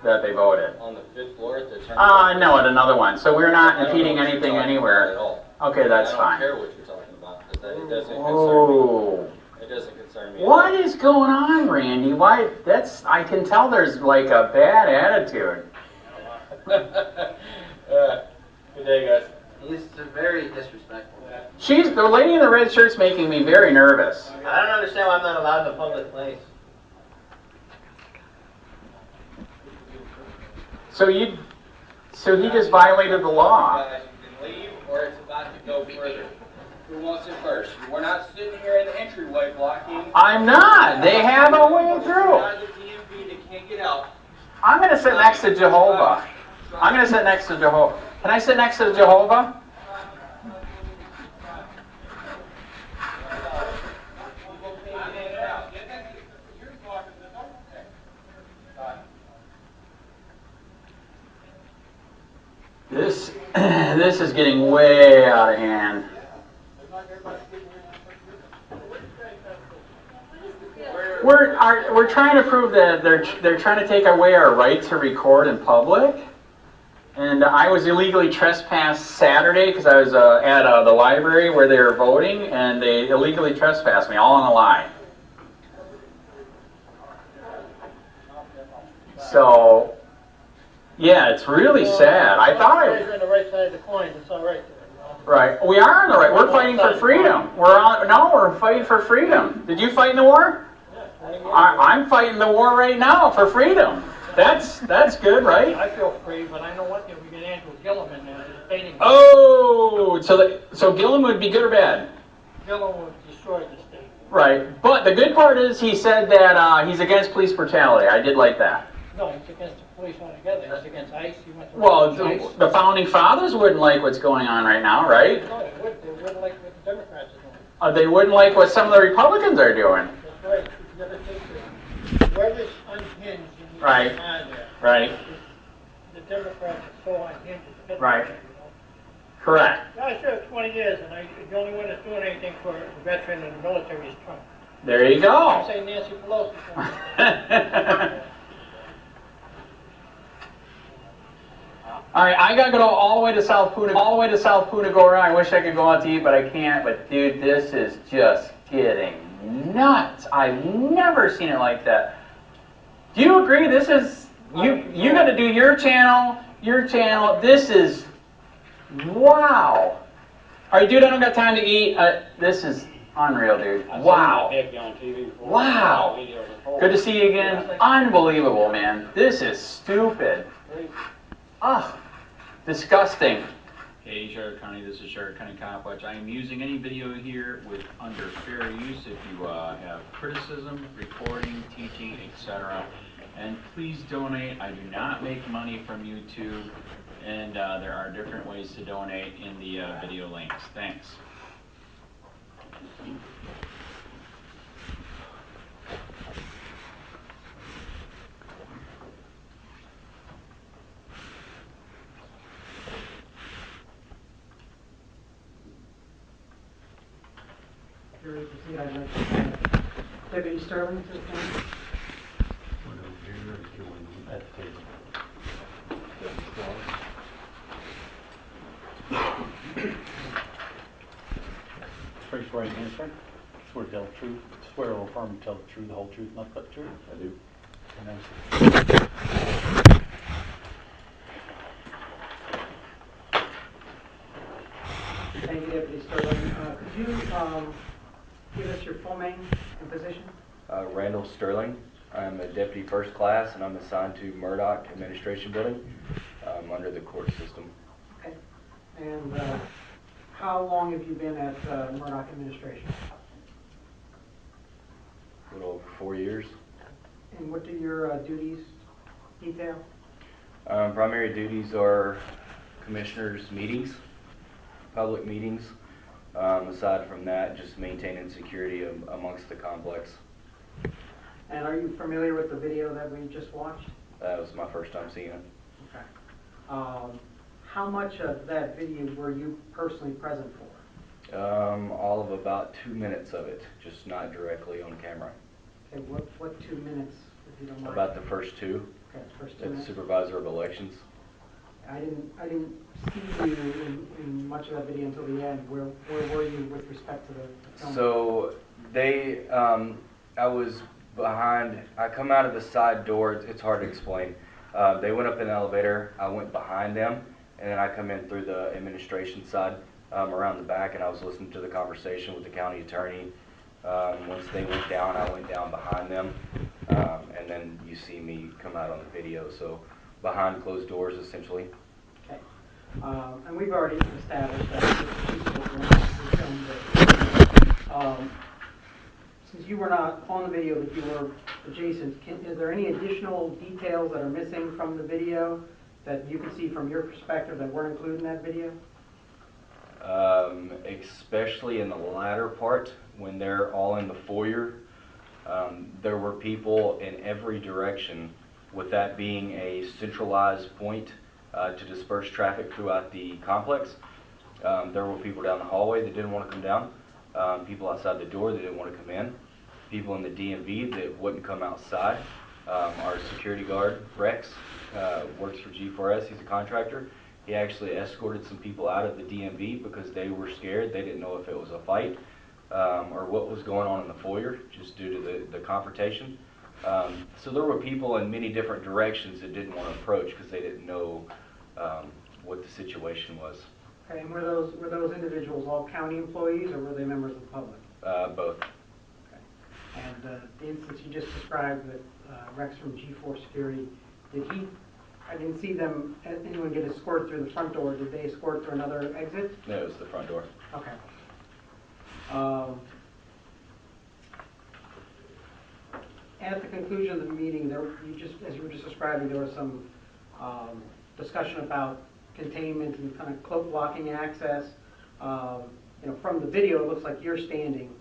that they voted. On the 5th floor at the attorney. No, at another one. So we're not I don't know impeding what you're anything talking anywhere. about at all. Okay, that's I don't fine. care what you're talking about, because it doesn't concern me. Oh. It doesn't concern me. What is going on, Randy? Why, I can tell there's like a bad attitude. Good day, guys. He's very disrespectful. The lady in the red shirt's making me very nervous. I don't understand why I'm not allowed in a public place. So he just violated the law. Guys, you can leave, or it's about to go further. Who wants it first? We're not sitting here in the entryway blocking. I'm not. They have a way through. Guys at DMV that can't get out. I'm going to sit next to Jehovah. I'm going to sit next to Jehovah. Can I sit next to Jehovah? This is getting way out of hand. We're trying to prove that they're trying to take away our right to record in public. And I was illegally trespassed Saturday because I was at the library where they were voting, and they illegally trespassed me, all on a lie. So, yeah, it's really sad. I thought You're on the right side of the coin. It's all right. Right, we are on the right. We're fighting for freedom. We're fighting for freedom. Did you fight in the war? I'm fighting the war right now for freedom. That's good, right? I feel free, but I know one thing. We get Andrew Gillum in there. Painting. Oh, so Gillum would be good or bad? Gillum would destroy the state. Right, but the good part is he said that he's against police brutality. I did like that. No, it's against the police altogether. It's against ICE. He went to Well, ICE. the founding fathers wouldn't like what's going on right now, right? No, they wouldn't. They wouldn't like what the Democrats are doing. They wouldn't like what some of the Republicans are doing. That's right. You gotta take whoever's unhinged and Right. on there. Right, The Democrats are so unhinged. It's Right. you know? correct. I served 20 years, and the only one that's doing anything for a veteran in the military is Trump. There you I'm go. saying Nancy Pelosi. All right, I gotta go all the way to South Punta Gorda. I wish I could go out to eat, but I can't. But dude, this is just getting nuts. I've never seen it like that. Do you agree? This is you got to do your channel. This is wow. All right, dude, I don't got time to eat. This is unreal, dude. Wow. Wow. Good to see you again. Unbelievable, man. This is stupid. Ugh. Disgusting. Hey, Sheriff County, this is Sheriff County Copwatch. I am using any video here under fair use if you have criticism, recording, teaching, etc. And please donate. I do not make money from YouTube, and there are different ways to donate in the video links. Thanks. Curious to see, I'd like to thank Deputy Sterling to the county. Raise your right hand, sir. Swear to tell the truth. Swear or affirm to tell the truth, the whole truth, nothing but the truth. I do. And that's Thank you, Deputy Sterling. Could you give us your full name and position? Randall Sterling. I'm a deputy first class, and I'm assigned to Murdoch Administration Building under the court system. Okay. And how long have you been at Murdoch Administration? A little over 4 years. And what do your duties detail? Primary duties are commissioners' meetings, public meetings. Aside from that, just maintaining security amongst the complex. And are you familiar with the video that we just watched? That was my first time seeing it. Okay. How much of that video were you personally present for? All of about 2 minutes of it, just not directly on camera. Okay, what 2 minutes, if you don't mind? About the first two. Okay, first 2 The minutes. supervisor of elections. I didn't see you in much of that video until the end. Where were you with respect to the film? So they, I was behind, I come out of the side door, it's hard to explain. They went up in the elevator, I went behind them, and then I come in through the administration side, around the back, and I was listening to the conversation with the county attorney. Once they went down, I went down behind them, and then you see me come out on the video, so behind closed doors essentially. Okay. And we've already established that the film. Since you were not on the video, but you were adjacent, is there any additional details that are missing from the video that you can see from your perspective that weren't included in that video? Especially in the latter part, when they're all in the foyer, there were people in every direction, with that being a centralized point to disperse traffic throughout the complex. There were people down the hallway that didn't want to come down, people outside the door that didn't want to come in, people in the DMV that wouldn't come outside. Our security guard, Rex, works for G4S, he's a contractor. He actually escorted some people out of the DMV because they were scared. They didn't know if it was a fight or what was going on in the foyer, just due to the confrontation. So there were people in many different directions that didn't want to approach because they didn't know what the situation was. Okay, and were those individuals all county employees, or were they members of the public? Both. Okay. And the instance you just described with Rex from G4 Security, I didn't see anyone get escorted through the front door. Did they escort through another exit? No, it was the front door. Okay. At the conclusion of the meeting, as you were just describing, there was some discussion about containment and kind of cloak blocking access. From the video, it looks like you're standing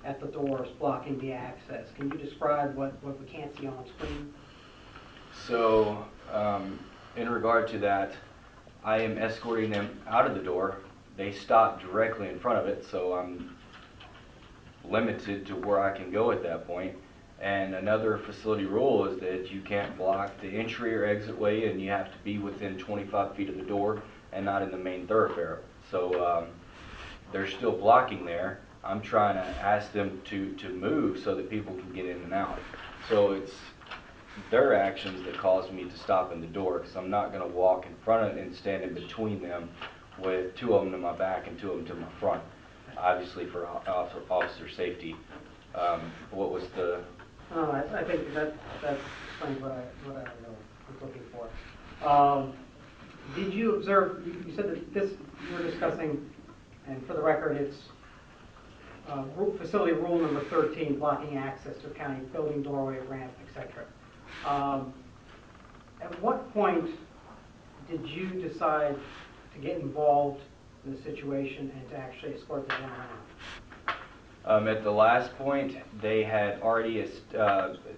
at the doors blocking the access. Can you describe what we can't see on screen? So, in regard to that, I am escorting them out of the door. They stop directly in front of it, so I'm limited to where I can go at that point. And another facility rule is that you can't block the entry or exit way, and you have to be within 25 feet of the door and not in the main thoroughfare. So they're still blocking there. I'm trying to ask them to move so that people can get in and out. So it's their actions that caused me to stop in the door, because I'm not going to walk in front of and stand in between them with two of them to my back and two of them to my front, obviously for officer safety. What was the... I think that explains what I was looking for. Did you observe, you said that this you were discussing, and for the record, it's facility rule number 13, blocking access to county building, doorway, ramp, etc. At what point did you decide to get involved in the situation and to actually escort them around? At the last point, they had already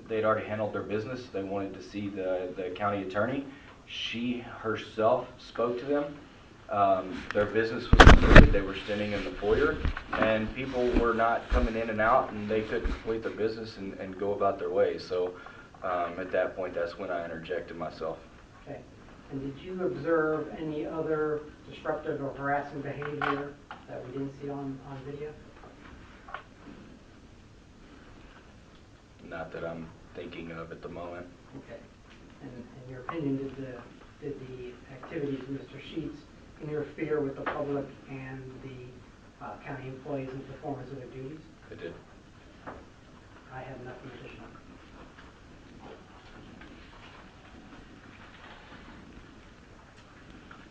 handled their business. They wanted to see the county attorney. She herself spoke to them. Their business was completed. They were standing in the foyer, and people were not coming in and out, and they couldn't complete their business and go about their way. So at that point, that's when I interjected myself. Okay. And did you observe any other disruptive or harassing behavior that we didn't see on video? Not that I'm thinking of at the moment. Okay. And in your opinion, did the activities of Mr. Sheets interfere with the public and the county employees in performance of their duties? It did. I have nothing additional.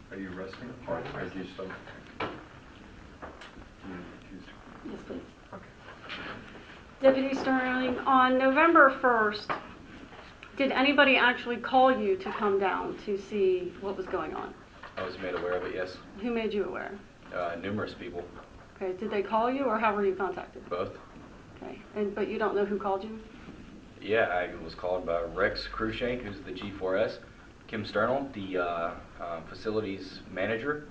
Are you resting? Or are you still? Yes, please. Deputy Sterling, on November 1st, Did anybody actually call you to come down to see what was going on? I was made aware of it, yes. Who made you aware? Numerous people, Okay, did they call you or how were you contacted? both. Okay, but you don't know who called you? Yeah, I was called by Rex Cruikshank, who's the G4S, Kim Sternal, the facilities manager,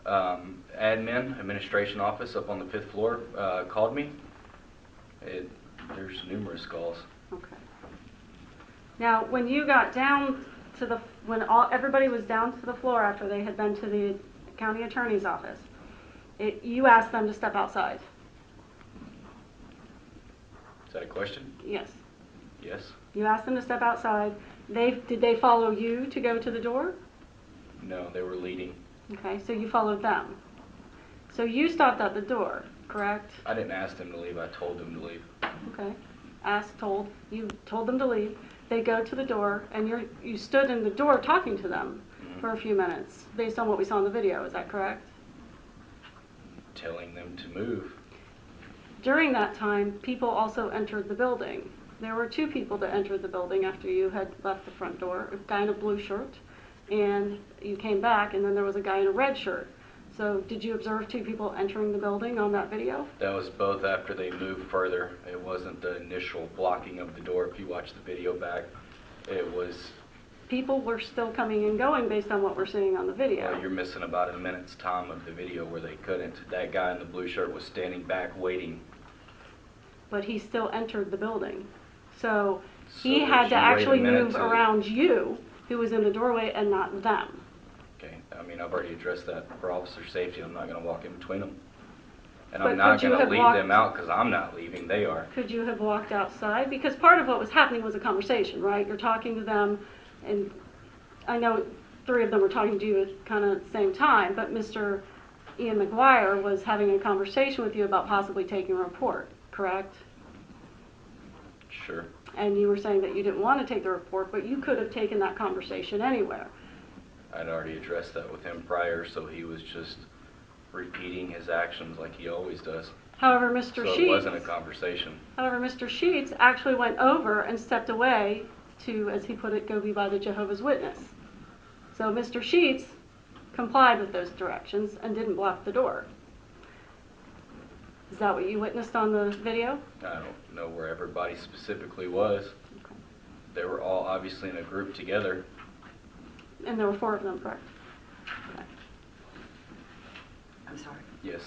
administration office up on the 5th floor, called me. There's numerous calls. Okay. Now, when you got down to everybody was down to the floor after they had been to the county attorney's office, you asked them to step outside. Is that a question? Yes. Yes. You asked them to step outside. Did they follow you to go to the door? No, they were leading. Okay, so you followed them. So you stopped at the door, correct? I didn't ask them to leave, I told them to leave. Okay. You told them to leave. They go to the door, and you stood in the door talking to them for a few minutes, based on what we saw in the video. Is that correct? Telling them to move. During that time, people also entered the building. There were 2 people that entered the building after you had left the front door, a guy in a blue shirt, and you came back, and then there was a guy in a red shirt. So did you observe 2 people entering the building on that video? That was both after they moved further. It wasn't the initial blocking of the door. If you watch the video back, it was... People were still coming and going based on what we're seeing on the video. Well, you're missing about a minute's time of the video where they couldn't. That guy in the blue shirt was standing back waiting. But he still entered the building. So So he had if to you wait a actually minute move to- around you, who was in the doorway, and not them. Okay, I mean, I've already addressed that for officer safety. I'm not going to walk in between them. And But I'm not could you going to have leave walked- them out because I'm not leaving. They are. Could you have walked outside? Because part of what was happening was a conversation, right? You're talking to them, and I know 3 of them were talking to you at kind of the same time, but Mr. Ian McGuire was having a conversation with you about possibly taking a report, correct? Sure. And you were saying that you didn't want to take the report, but you could have taken that conversation anywhere. I'd already addressed that with him prior, so he was just repeating his actions like he always does. However, Mr. So Sheets... it wasn't a conversation. However, Mr. Sheets actually went over and stepped away to, as he put it, go be by the Jehovah's Witness. So Mr. Sheets complied with those directions and didn't block the door. Is that what you witnessed on the video? I don't know where everybody specifically was. Okay. They were all obviously in a group together. And there were 4 of them, correct? Okay. I'm sorry. Yes.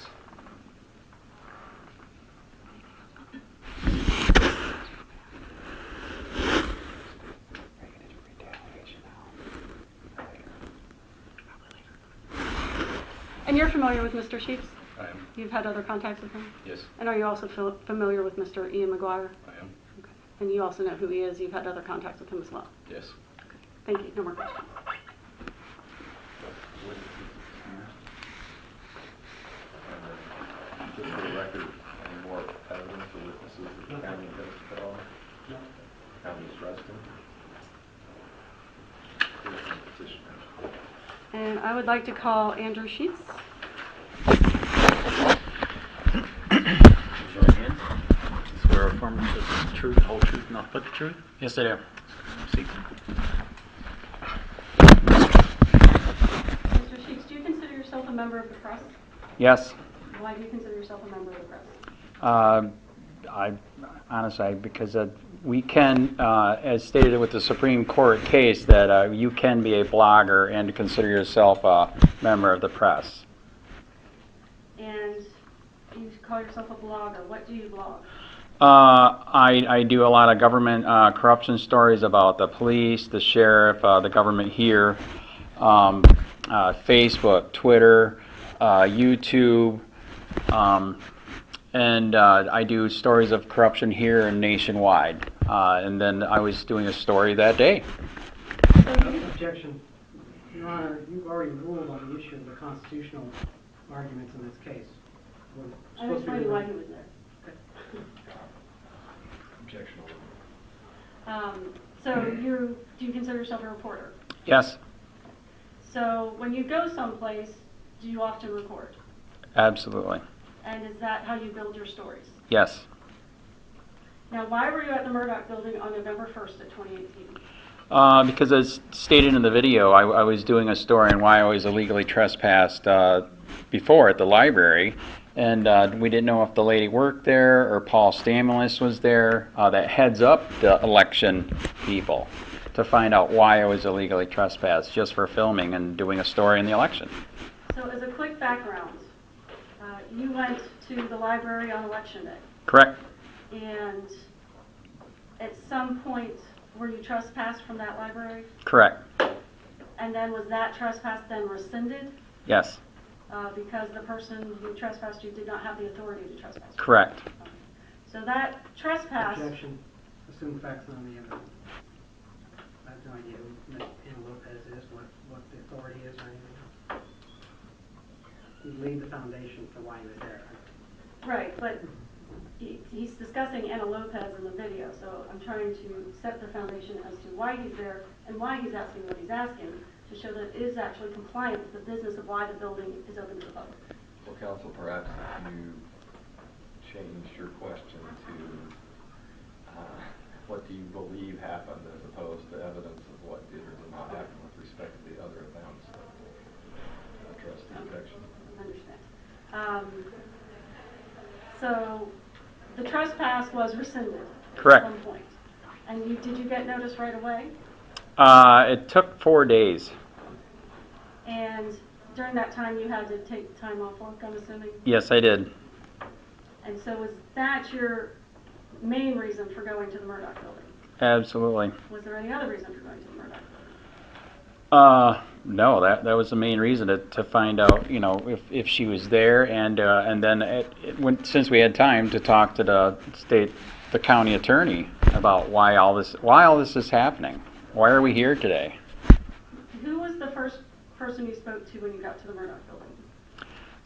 And you're familiar with Mr. Sheets? I am. You've had other contacts with him? Yes, And are you also familiar with Mr. Ian McGuire? I am. Okay. And you also know who he is? You've had other contacts with him as well? Yes. Thank you. No more questions. Just for the record, any more evidence or witnesses that the county has put on? No. County's resting? Here's the petitioner. And I would like to call Andrew Sheets. Swear or affirm to tell the truth, the whole truth, nothing but the truth? Yes, I do. See. Mr. Sheets, do you consider yourself a member of the press? Yes. Why do you consider yourself a member of the press? I honestly, because we can, as stated with the Supreme Court case, that you can be a blogger and consider yourself a member of the press. And you call yourself a blogger. What do you blog? I do a lot of government corruption stories about the police, the sheriff, the government here, Facebook, Twitter, YouTube, and I do stories of corruption here and nationwide. And then I was doing a story that day. Objection. Your Honor, you've already ruled on the issue of the constitutional arguments in this case. We're I'm supposed to be explaining why he was there. Objection. So do you consider yourself a reporter? Yes, So when you go someplace, do you often record? absolutely. And is that how you build your stories? Yes. Now, why were you at the Murdoch building on November 1st of 2018? Because as stated in the video, I was doing a story on why I was illegally trespassed before at the library, and we didn't know if the lady worked there or Paul Stamoulis was there that heads up the election people to find out why I was illegally trespassed just for filming and doing a story in the election. So as a quick background, you went to the library on election day. Correct. And at some point, were you trespassed from that library? Correct. And then was that trespass then rescinded? Yes. Because the person who trespassed you did not have the authority to trespass you? Correct. Okay. So that trespass... Objection. Assume facts on the evidence. I have no idea who Anna Lopez is, what the authority is or anything else. You laid the foundation for why he was there. Right, but he's discussing Anna Lopez in the video, so I'm trying to set the foundation as to why he's there and why he's asking what he's asking to show that it is actually compliant with the business of why the building is open to the public. Well, counsel, perhaps if you change your question to what do you believe happened as opposed to evidence of what did or did not happen with respect to the other events that address the objection. I understand. So the trespass was rescinded Correct. at some point. And did you get notice right away? It took 4 days. And during that time you had to take time off work, I'm assuming? Yes, I did. And so was that your main reason for going to the Murdoch building? Absolutely. Was there any other reason for going to the Murdoch building? No, that was the main reason to find out, you know, if she was there, and then since we had time to talk to the county attorney about why all this is happening. Why are we here today? Who was the first person you spoke to when you got to the Murdoch building?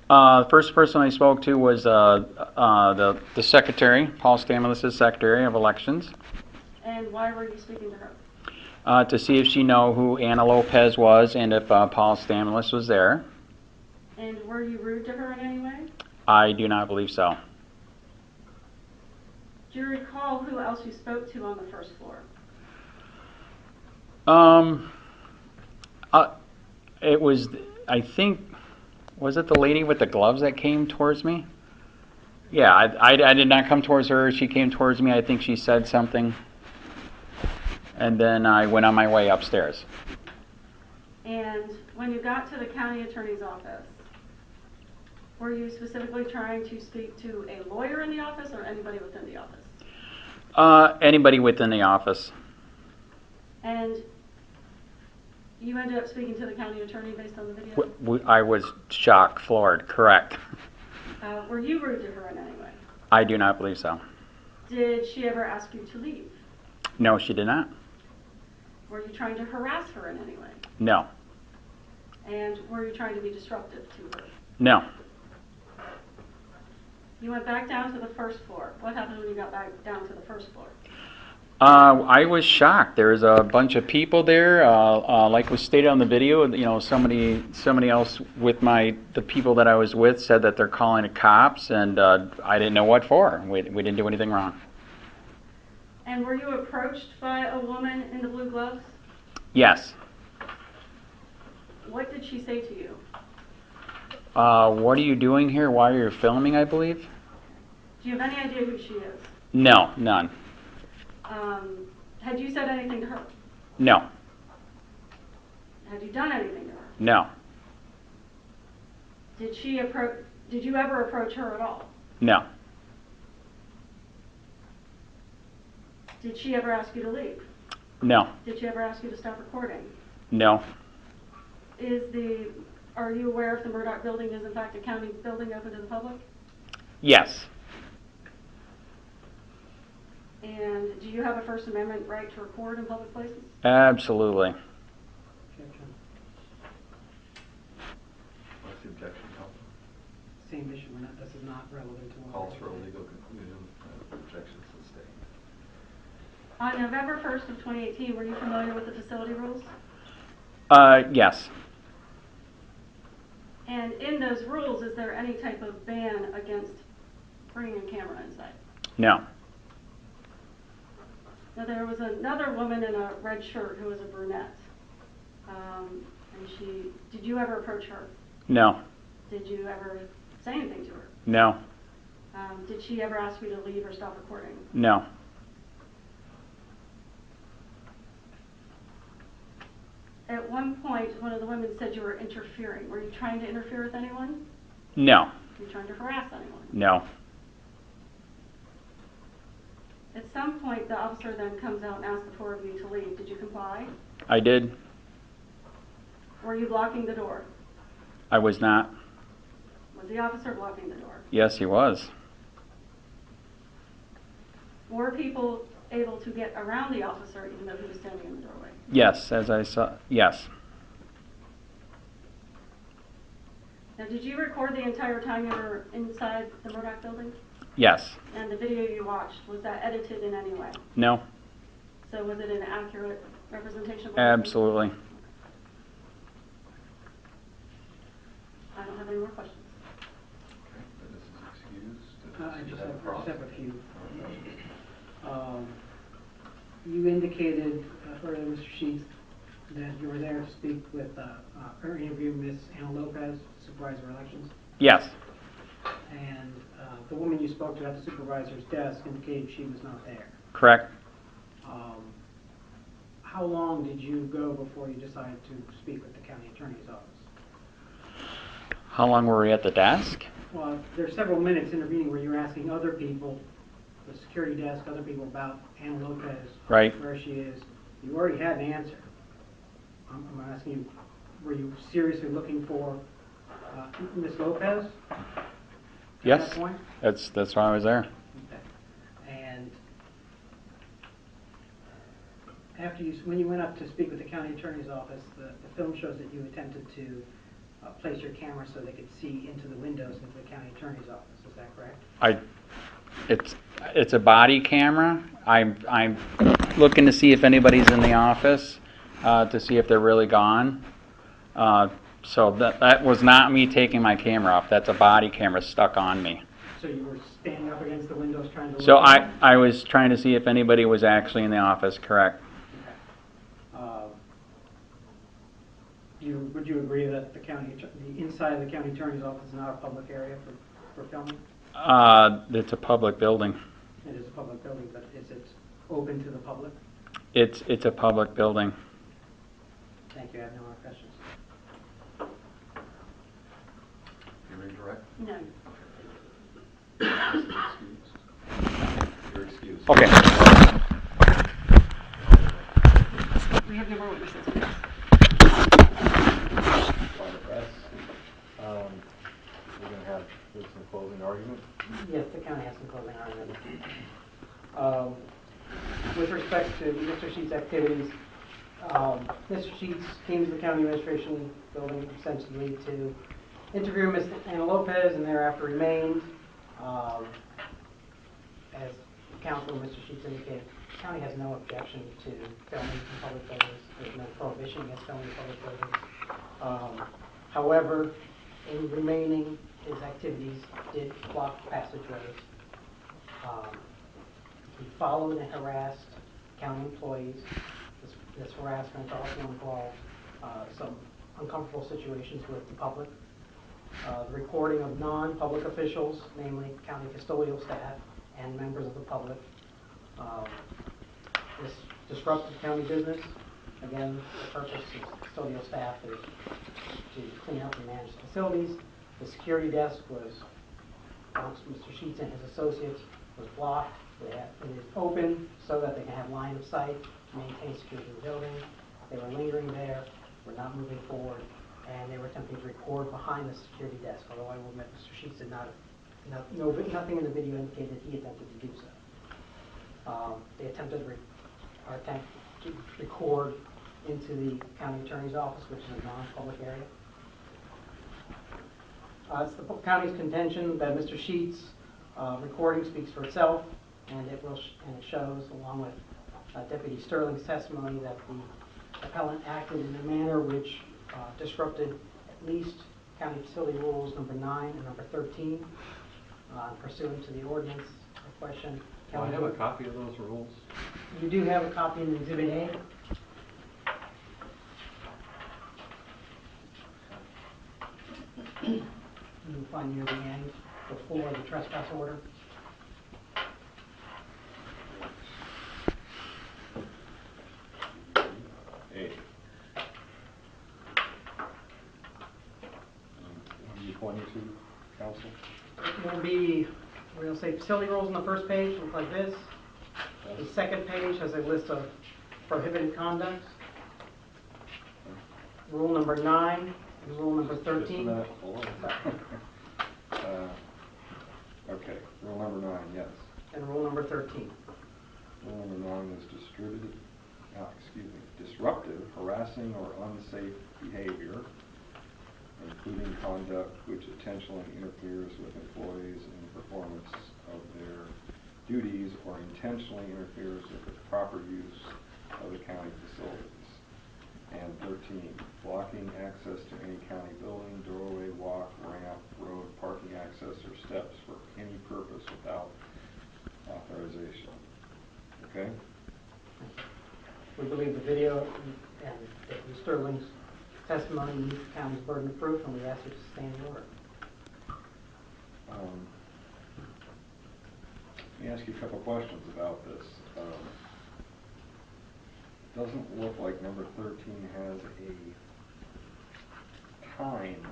The first person I spoke to was the secretary, Paul Stamoulis' secretary of elections, And why were you speaking to her? to see if she knew who Anna Lopez was and if Paul Stamoulis was there. And were you rude to her in any way? I do not believe so. Do you recall who else you spoke to on the first floor? It was, I think, was it the lady with the gloves that came towards me? Yeah, I did not come towards her. She came towards me. I think she said something. And then I went on my way upstairs. And when you got to the county attorney's office, were you specifically trying to speak to a lawyer in the office or anybody within the office? Anybody within the office. And you ended up speaking to the county attorney based on the video? I was shocked, floored, correct. Were you rude to her in any way? I do not believe so. Did she ever ask you to leave? No, she did not. Were you trying to harass her in any way? No. And were you trying to be disruptive to her? No. You went back down to the first floor. What happened when you got back down to the first floor? I was shocked. There was a bunch of people there, like was stated on the video. You know, somebody else with the people that I was with said that they're calling the cops, and I didn't know what for. We didn't do anything wrong. And were you approached by a woman in the blue gloves? Yes. What did she say to you? What are you doing here? Why are you filming, I believe? Do you have any idea who she is? No, none. Had you said anything to her? No. Had you done anything to her? No. Did you ever approach her at all? No. Did she ever ask you to leave? No. Did she ever ask you to stop recording? No. Are you aware if the Murdoch building is in fact a county building open to the public? Yes. And do you have a First Amendment right to record in public places? Absolutely. What's the objection, counsel? Same issue, this is not relevant to what. Calls for a legal conclusion, objection sustained. On November 1st of 2018, were you familiar with the facility rules? Yes. And in those rules, is there any type of ban against bringing a camera inside? No. Now, there was another woman in a red shirt who was a brunette. And did you ever approach her? No. Did you ever say anything to her? No. Did she ever ask you to leave or stop recording? No. At one point, one of the women said you were interfering. Were you trying to interfere with anyone? No. Were you trying to harass anyone? No. At some point, the officer then comes out and asks the four of you to leave. Did you comply? I did. Were you blocking the door? I was not. Was the officer blocking the door? Yes, he was. Were people able to get around the officer even though he was standing in the doorway? Yes, as I saw. Yes. Now, did you record the entire time you were inside the Murdoch building? Yes. And the video you watched, was that edited in any way? No. So was it an accurate representation of what Absolutely. I don't have any more questions. This is excused. I just have a few. You indicated earlier, Mr. Sheets, that you were there to speak with or interview Miss Anna Lopez, supervisor of elections. Yes. And the woman you spoke to at the supervisor's desk indicated she was not there. Correct. How long did you go before you decided to speak with the county attorney's office? How long were we at the desk? Well, there's several minutes intervening where you're asking other people, the security desk, other people about Anna Lopez, Right. where she is. You already had an answer. I'm asking you, were you seriously looking for Ms. Lopez? Yes. At that point? That's why I was there. Okay. And when you went up to speak with the county attorney's office, the film shows that you attempted to place your camera so they could see into the windows into the county attorney's office. Is that correct? It's a body camera. I'm looking to see if anybody's in the office, to see if they're really gone. So that was not me taking my camera off. That's a body camera stuck on me. So you were standing up against the windows trying to look So at them? I was trying to see if anybody was actually in the office. Correct. Would you agree that the inside of the county attorney's office is not a public area for filming? It's a public building. It is a public building, but is it open to the public? It's a public building. Thank you. I have no more questions. You redirect? No. You're excused. Okay. We have no more witnesses. By the press. We're going to have some closing argument. Yes, the county has some closing argument. With respect to Mr. Sheets' activities, Mr. Sheets came to the county administration building essentially to interview Ms. Anna Lopez and thereafter remained. As counsel, Mr. Sheets indicated, the county has no objection to filming in public buildings. There's no prohibition against filming in public buildings. However, in remaining, his activities did block passageways. He followed and harassed county employees. This harassment also involved some uncomfortable situations with the public. The recording of non-public officials, namely county custodial staff and members of the public. This disrupted county business. Again, the purpose of custodial staff is to clean up and manage the facilities. The security desk was, amongst Mr. Sheets and his associates, was blocked. It is open so that they can have line of sight to maintain security in the building. They were lingering there, were not moving forward, and they were attempting to record behind the security desk, although I will admit Mr. Sheets did not, nothing in the video indicated he attempted to do so. They attempted to record into the county attorney's office, which is a non-public area. It's the county's contention that Mr. Sheets' recording speaks for itself, and it shows, along with Deputy Sterling's testimony, that the appellant acted in a manner which disrupted at least county facility rules number 9 and number 13, pursuant to the ordinance question. Do I have a copy of those rules? You do have a copy in Exhibit A. You'll find near the end, before the trespass order. A. What are you pointing to, counsel? It will be, we're going to say facility rules on the first page, look like this. The second page has a list of prohibited conducts. Rule number 9 and rule number 13. Just a minute, hold on. Okay, rule number 9, yes. And rule number 13. Rule number 9 is disruptive, harassing, or unsafe behavior, including conduct which intentionally interferes with employees in the performance of their duties or intentionally interferes with the proper use of the county facilities. And 13, blocking access to any county building, doorway, walk, ramp, road, parking access, or steps for any purpose without authorization. Okay? We believe the video and Deputy Sterling's testimony meets the county's burden of proof, and we ask you to sustain the order. Let me ask you a couple questions about this. Doesn't look like number 13 has a time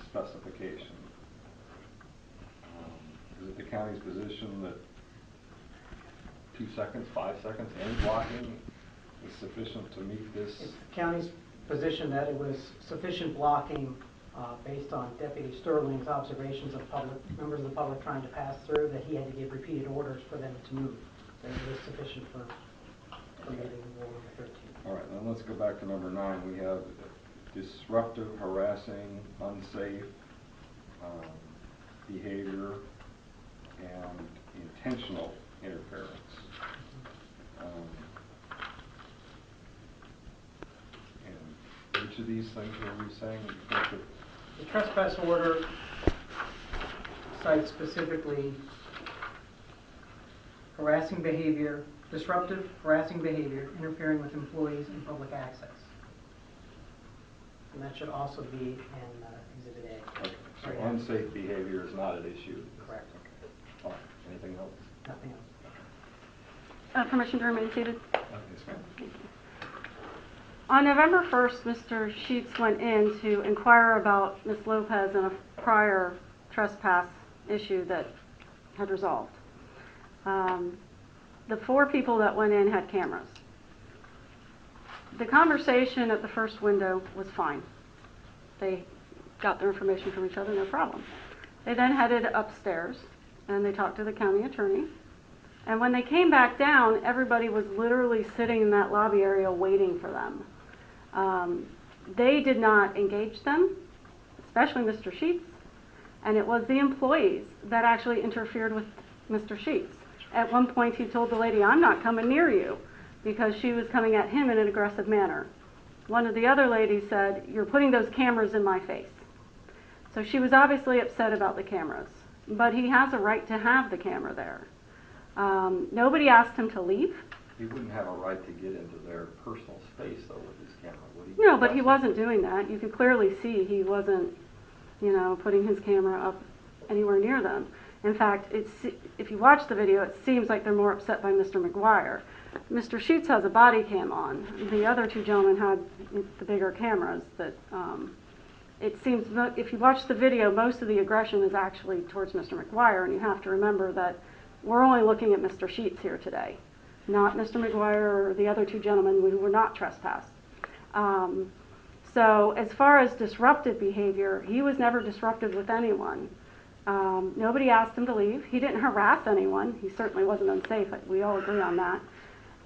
specification. Is it the county's position that 2 seconds, 5 seconds, any blocking is sufficient to meet this? It's the county's position that it was sufficient blocking based on Deputy Sterling's observations of members of the public trying to pass through, that he had to give repeated orders for them to move. So it was sufficient for meeting rule number 13. All right, then let's go back to number 9. We have disruptive, harassing, unsafe behavior, and intentional interference. And which of these things are you saying? You think that the trespass order cites specifically harassing behavior, disruptive, harassing behavior, interfering with employees in public access. And that should also be in Exhibit A. okay, so unsafe behavior is not an issue? Correct. Okay. All right. Anything else? Nothing else. Permission to remain seated? Yes, ma'am. Thank you. On November 1st, Mr. Sheets went in to inquire about Ms. Lopez and a prior trespass issue that had resolved. The 4 people that went in had cameras. The conversation at the first window was fine. They got their information from each other, no problem. They then headed upstairs and they talked to the county attorney. And when they came back down, everybody was literally sitting in that lobby area waiting for them. They did not engage them, especially Mr. Sheets, and it was the employees that actually interfered with Mr. Sheets. At one point he told the lady, "I'm not coming near you," because she was coming at him in an aggressive manner. One of the other ladies said, "You're putting those cameras in my face." So she was obviously upset about the cameras, but he has a right to have the camera there. Nobody asked him to leave. He wouldn't have a right to get into their personal space, though, with his camera, would he? No, but he wasn't doing that. You could clearly see he wasn't, putting his camera up anywhere near them. In fact, if you watch the video, it seems like they're more upset by Mr. McGuire. Mr. Sheets has a body cam on. The other 2 gentlemen had the bigger cameras. That it seems, if you watch the video, most of the aggression is actually towards Mr. McGuire, and you have to remember that we're only looking at Mr. Sheets here today, not Mr. McGuire or the other 2 gentlemen who were not trespassed. So as far as disruptive behavior, he was never disruptive with anyone. Nobody asked him to leave. He didn't harass anyone. He certainly wasn't unsafe. We all agree on that.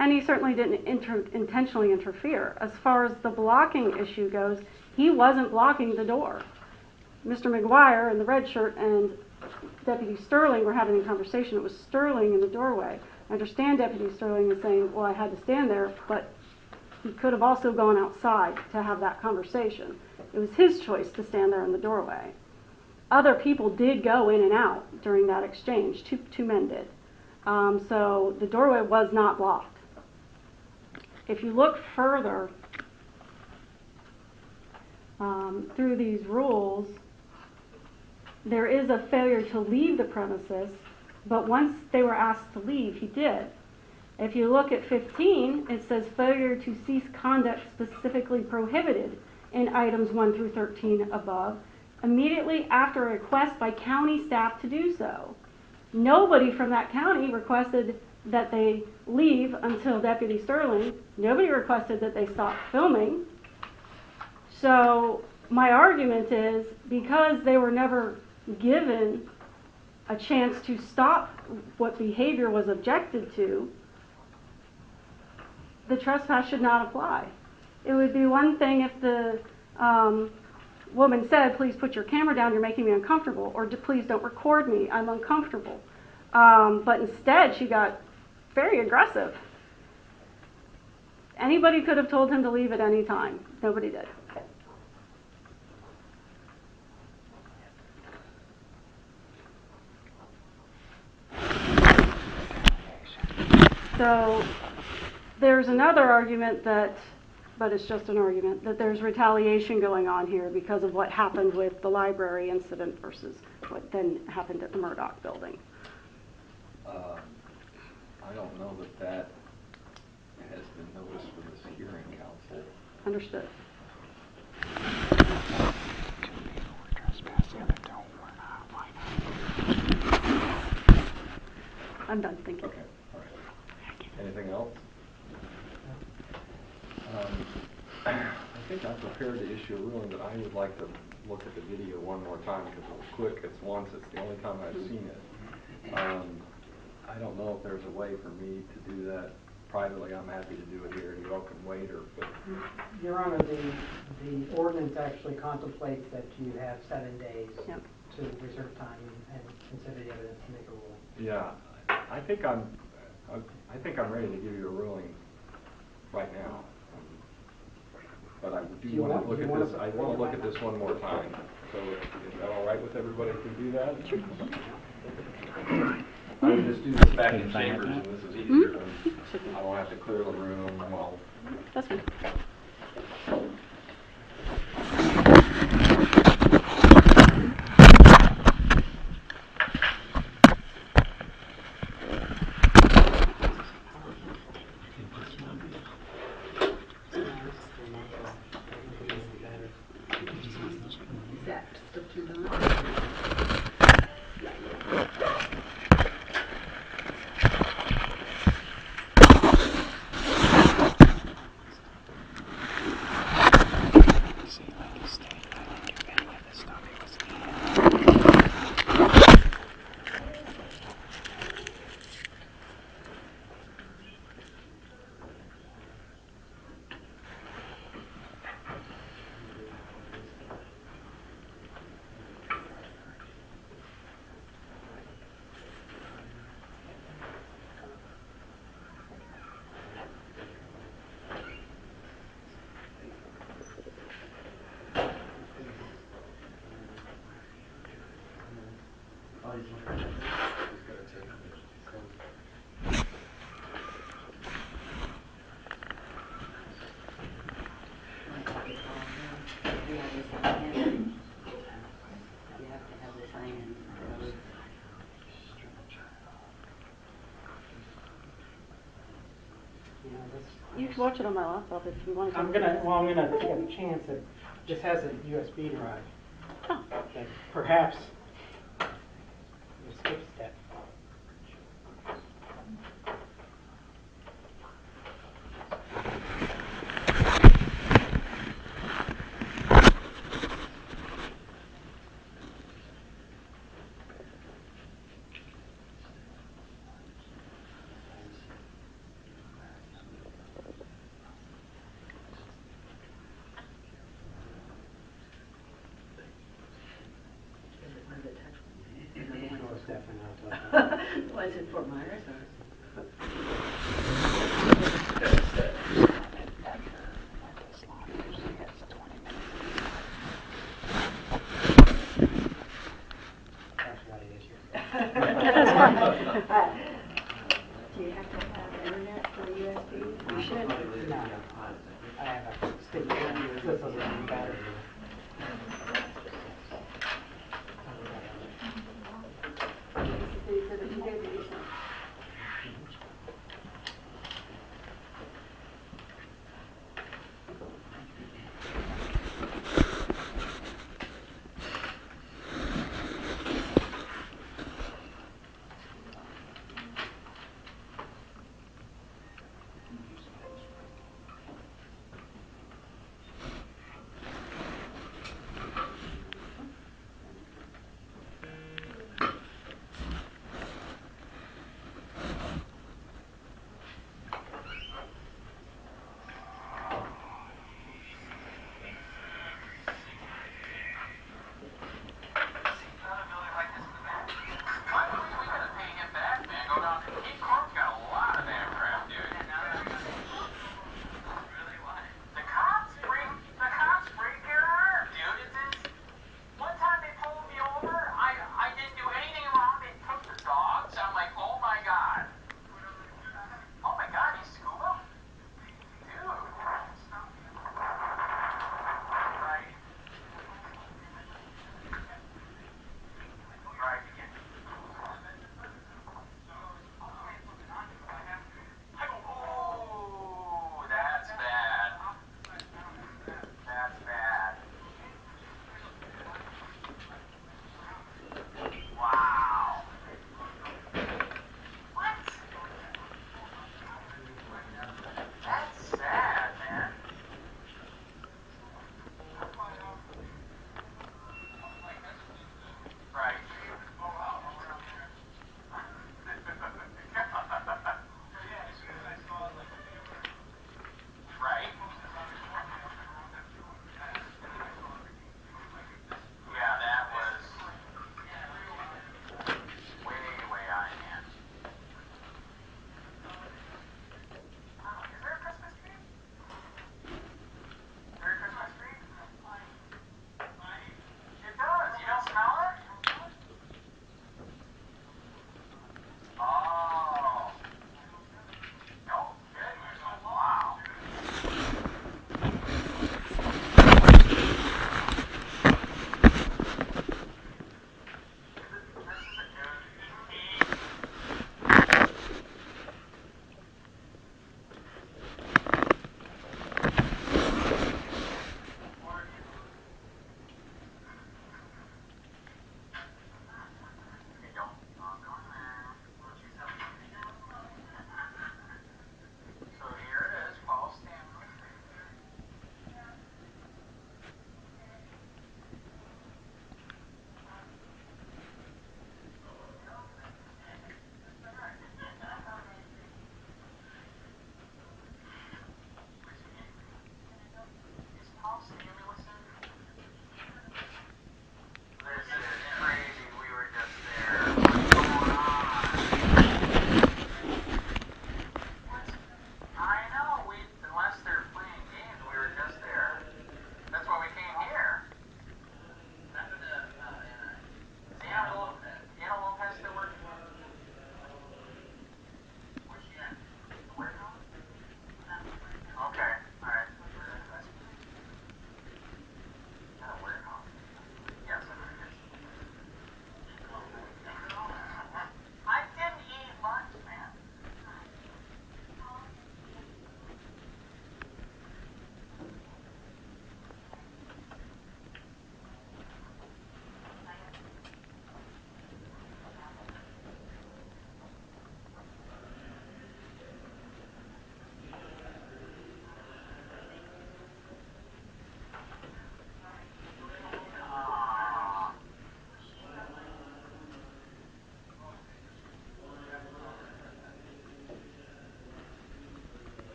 And he certainly didn't intentionally interfere. As far as the blocking issue goes, he wasn't blocking the door. Mr. McGuire in the red shirt and Deputy Sterling were having a conversation. It was Sterling in the doorway. I understand Deputy Sterling is saying, "Well, I had to stand there," but he could have also gone outside to have that conversation. It was his choice to stand there in the doorway. other people did go in and out during that exchange. Two men did. So the doorway was not blocked. If you look further through these rules, there is a failure to leave the premises, but once they were asked to leave, he did. If you look at 15, it says failure to cease conduct specifically prohibited in items 1 through 13 above, immediately after a request by county staff to do so. Nobody from that county requested that they leave until Deputy Sterling. Nobody requested that they stop filming. So my argument is, because they were never given a chance to stop what behavior was objected to, the trespass should not apply. It would be one thing if the woman said, please put your camera down, you're making me uncomfortable, or please don't record me, I'm uncomfortable. But instead, she got very aggressive. Anybody could have told him to leave at any time. Nobody did. So there's another argument that, but it's just an argument, that there's retaliation going on here because of what happened with the library incident versus what then happened at the Murdoch building. I don't know that that has been noticed for this hearing, counsel. Understood. I'm done, thank you. Okay, all right. Anything else? I think I'm prepared to issue a ruling, but I would like to look at the video one more time because it was quick. It's once. It's the only time I've seen it. I don't know if there's a way for me to do that privately. I'm happy to do it here. You all can wait, or. But Your Honor, the ordinance actually contemplates that you have 7 days to reserve time and consider the evidence to make a ruling. Yeah, I think I'm ready to give you a ruling right now. But I do want to look at this. I want to look at this one more time. So is that all right with everybody to do that? I would just do this back in chambers, and this is easier. I don't have to clear the room. Well, that's fine. You can watch it on my laptop if you want to. I'm gonna take a chance that this has a USB drive. Oh. That perhaps we'll skip a step. Was it Fort Myers or?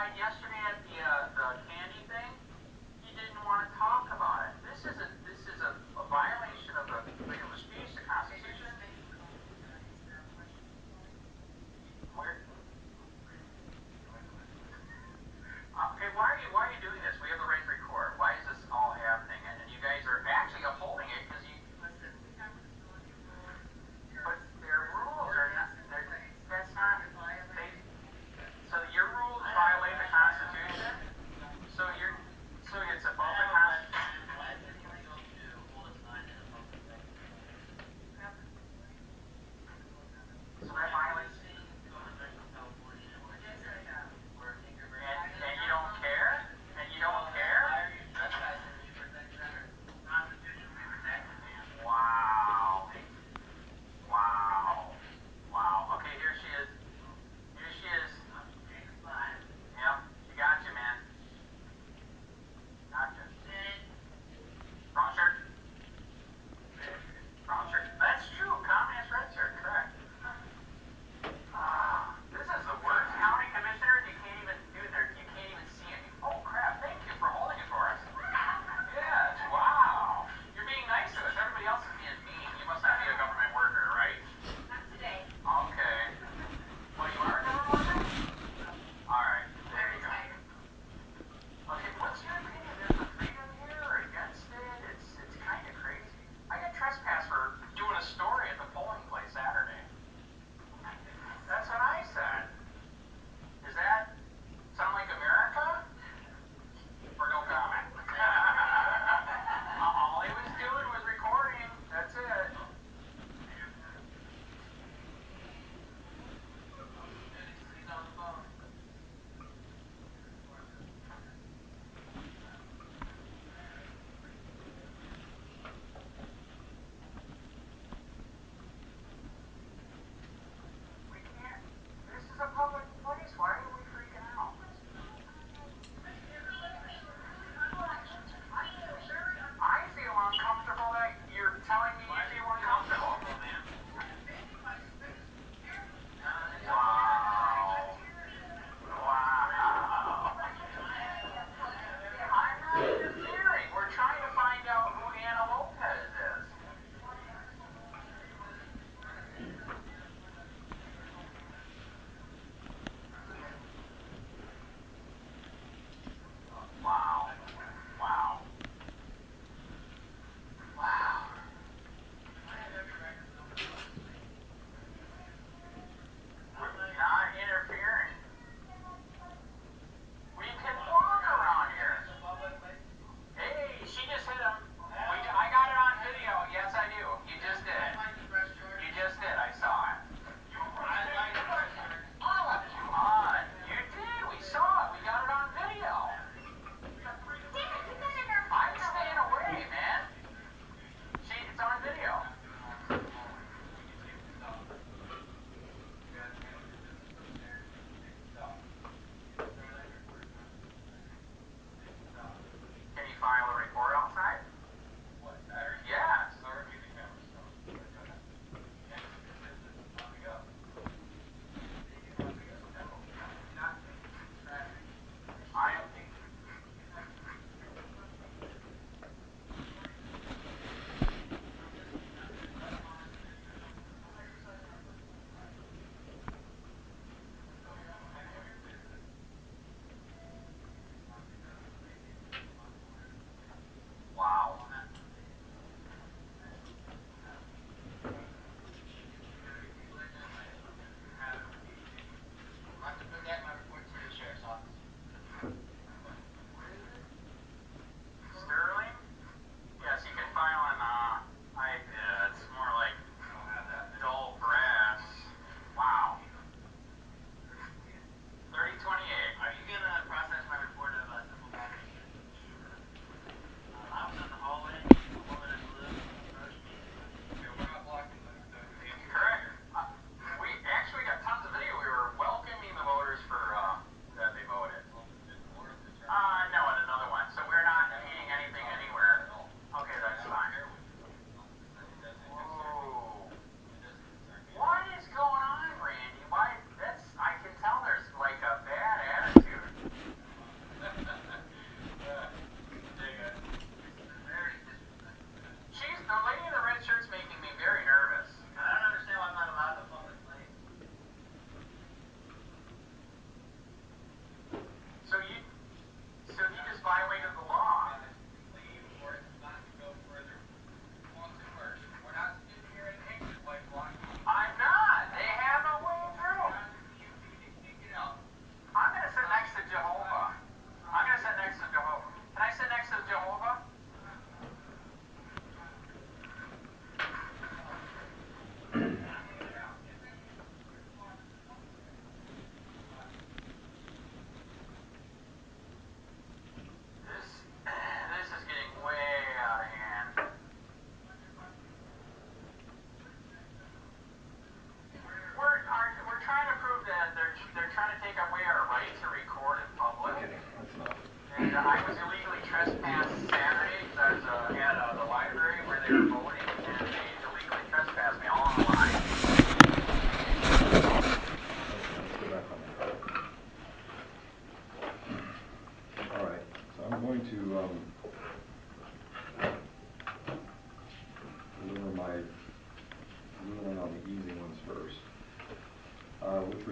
testified yesterday at the candy thing, he didn't want to talk about it. This is a violation of the freedom of speech, the Constitution. Where? Okay, why are you doing this? We have the right to record. Why is this all happening? And you guys are actually upholding it because you. But their rules are not. That's not. So your rules violate the Constitution. So it's above the Constitution.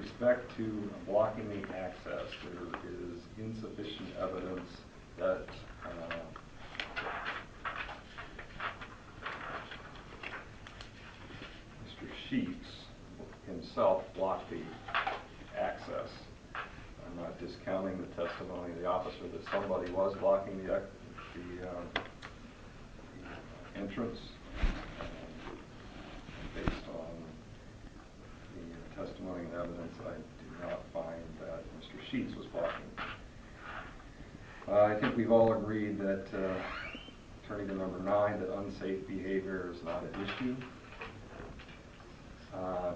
respect to blocking the access, there is insufficient evidence that Mr. Sheets himself blocked the access. I'm not discounting the testimony of the officer that somebody was blocking the entrance. Based on the testimony and evidence, I do not find that Mr. Sheets was blocking. I think we've all agreed that, turning to number 9, that unsafe behavior is not an issue.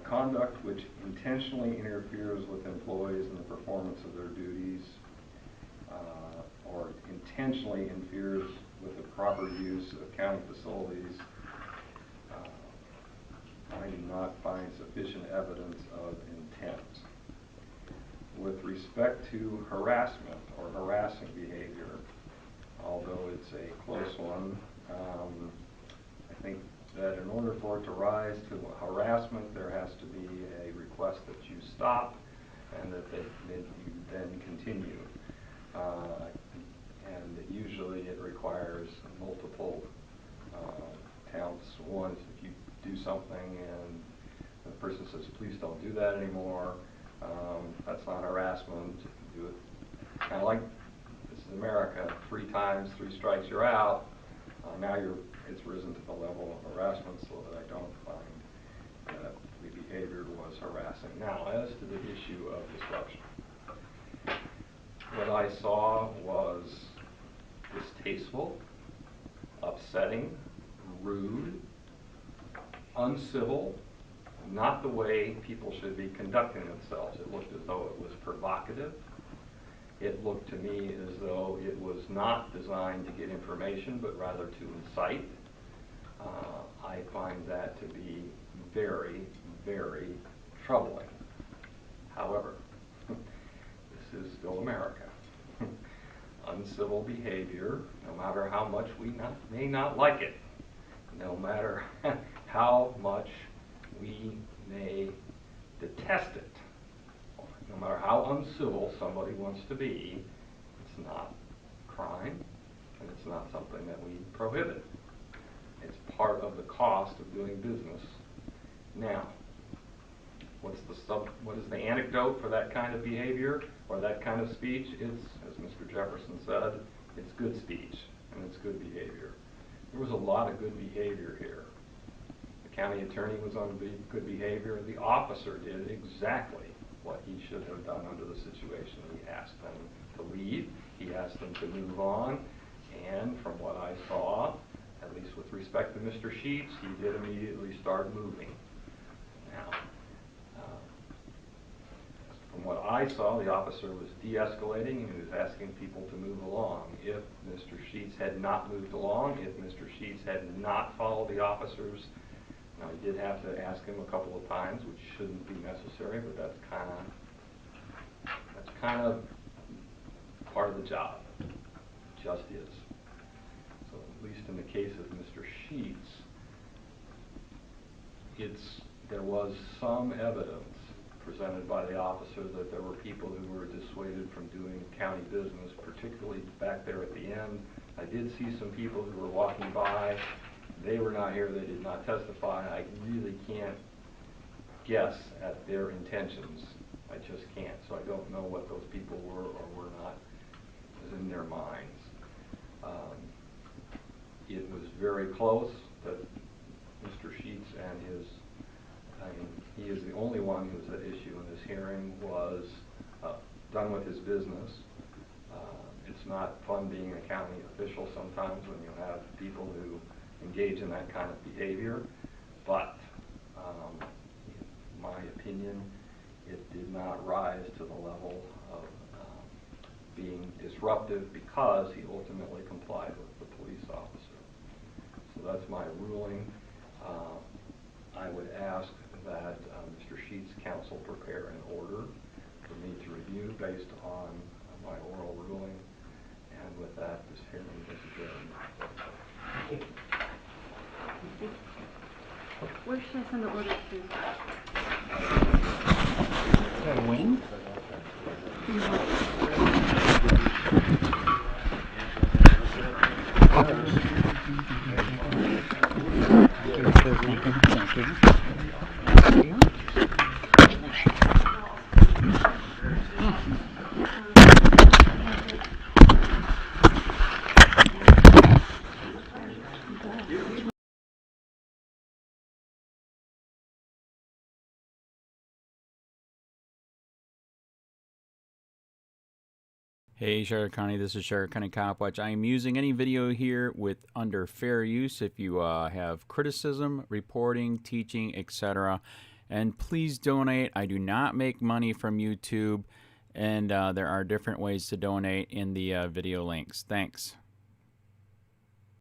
Conduct which intentionally interferes with employees in the performance of their duties or intentionally interferes with the proper use of county facilities, I do not find sufficient evidence of intent. With respect to harassment or harassing behavior, although it's a close one, I think that in order for it to rise to harassment, there has to be a request that you stop and that you then continue. And usually it requires multiple counts. One is if you do something and the person says, please don't do that anymore, that's not harassment. You do it kind of like, this is America, 3 times, 3 strikes, you're out. Now it's risen to the level of harassment, so that I don't find that the behavior was harassing. Now, as to the issue of disruption, what I saw was distasteful, upsetting, rude, uncivil, not the way people should be conducting themselves. It looked as though it was provocative. It looked to me as though it was not designed to get information, but rather to incite. I find that to be very, very troubling. However, this is still America. Uncivil behavior, no matter how much we may not like it, no matter how much we may detest it, no matter how uncivil somebody wants to be, it's not crime, and it's not something that we prohibit. It's part of the cost of doing business. Now, what is the antidote for that kind of behavior or that kind of speech? It's, as Mr. Jefferson said, it's good speech and it's good behavior. There was a lot of good behavior here. The county attorney was on good behavior. The officer did exactly what he should have done under the situation. He asked them to leave. He asked them to move on. And from what I saw, at least with respect to Mr. Sheets, he did immediately start moving. Now, from what I saw, the officer was de-escalating and he was asking people to move along. If Mr. Sheets had not moved along, if Mr. Sheets had not followed the officers, now he did have to ask him a couple of times, which shouldn't be necessary, but that's kind of part of the job. It just is. So at least in the case of Mr. Sheets, there was some evidence presented by the officer that there were people who were dissuaded from doing county business, particularly back there at the end. I did see some people who were walking by. They were not here. They did not testify. I really can't guess at their intentions. I just can't. So I don't know what those people were or were not in their minds. It was very close that Mr. Sheets and he is the only one who was at issue in this hearing, was done with his business. It's not fun being a county official sometimes when you have people who engage in that kind of behavior, but in my opinion, it did not rise to the level of being disruptive because he ultimately complied with the police officer. So that's my ruling. I would ask that Mr. Sheets' counsel prepare an order for me to review based on my oral ruling, and with that, this hearing is adjourned. Where should I send the order to? win? Thank you. Thank you. Hey Charlotte County, this is Charlotte County Copwatch. I am using any video here with under fair use if you have criticism, reporting, teaching, etc. And please donate. I do not make money from YouTube, and there are different ways to donate in the video links. Thanks.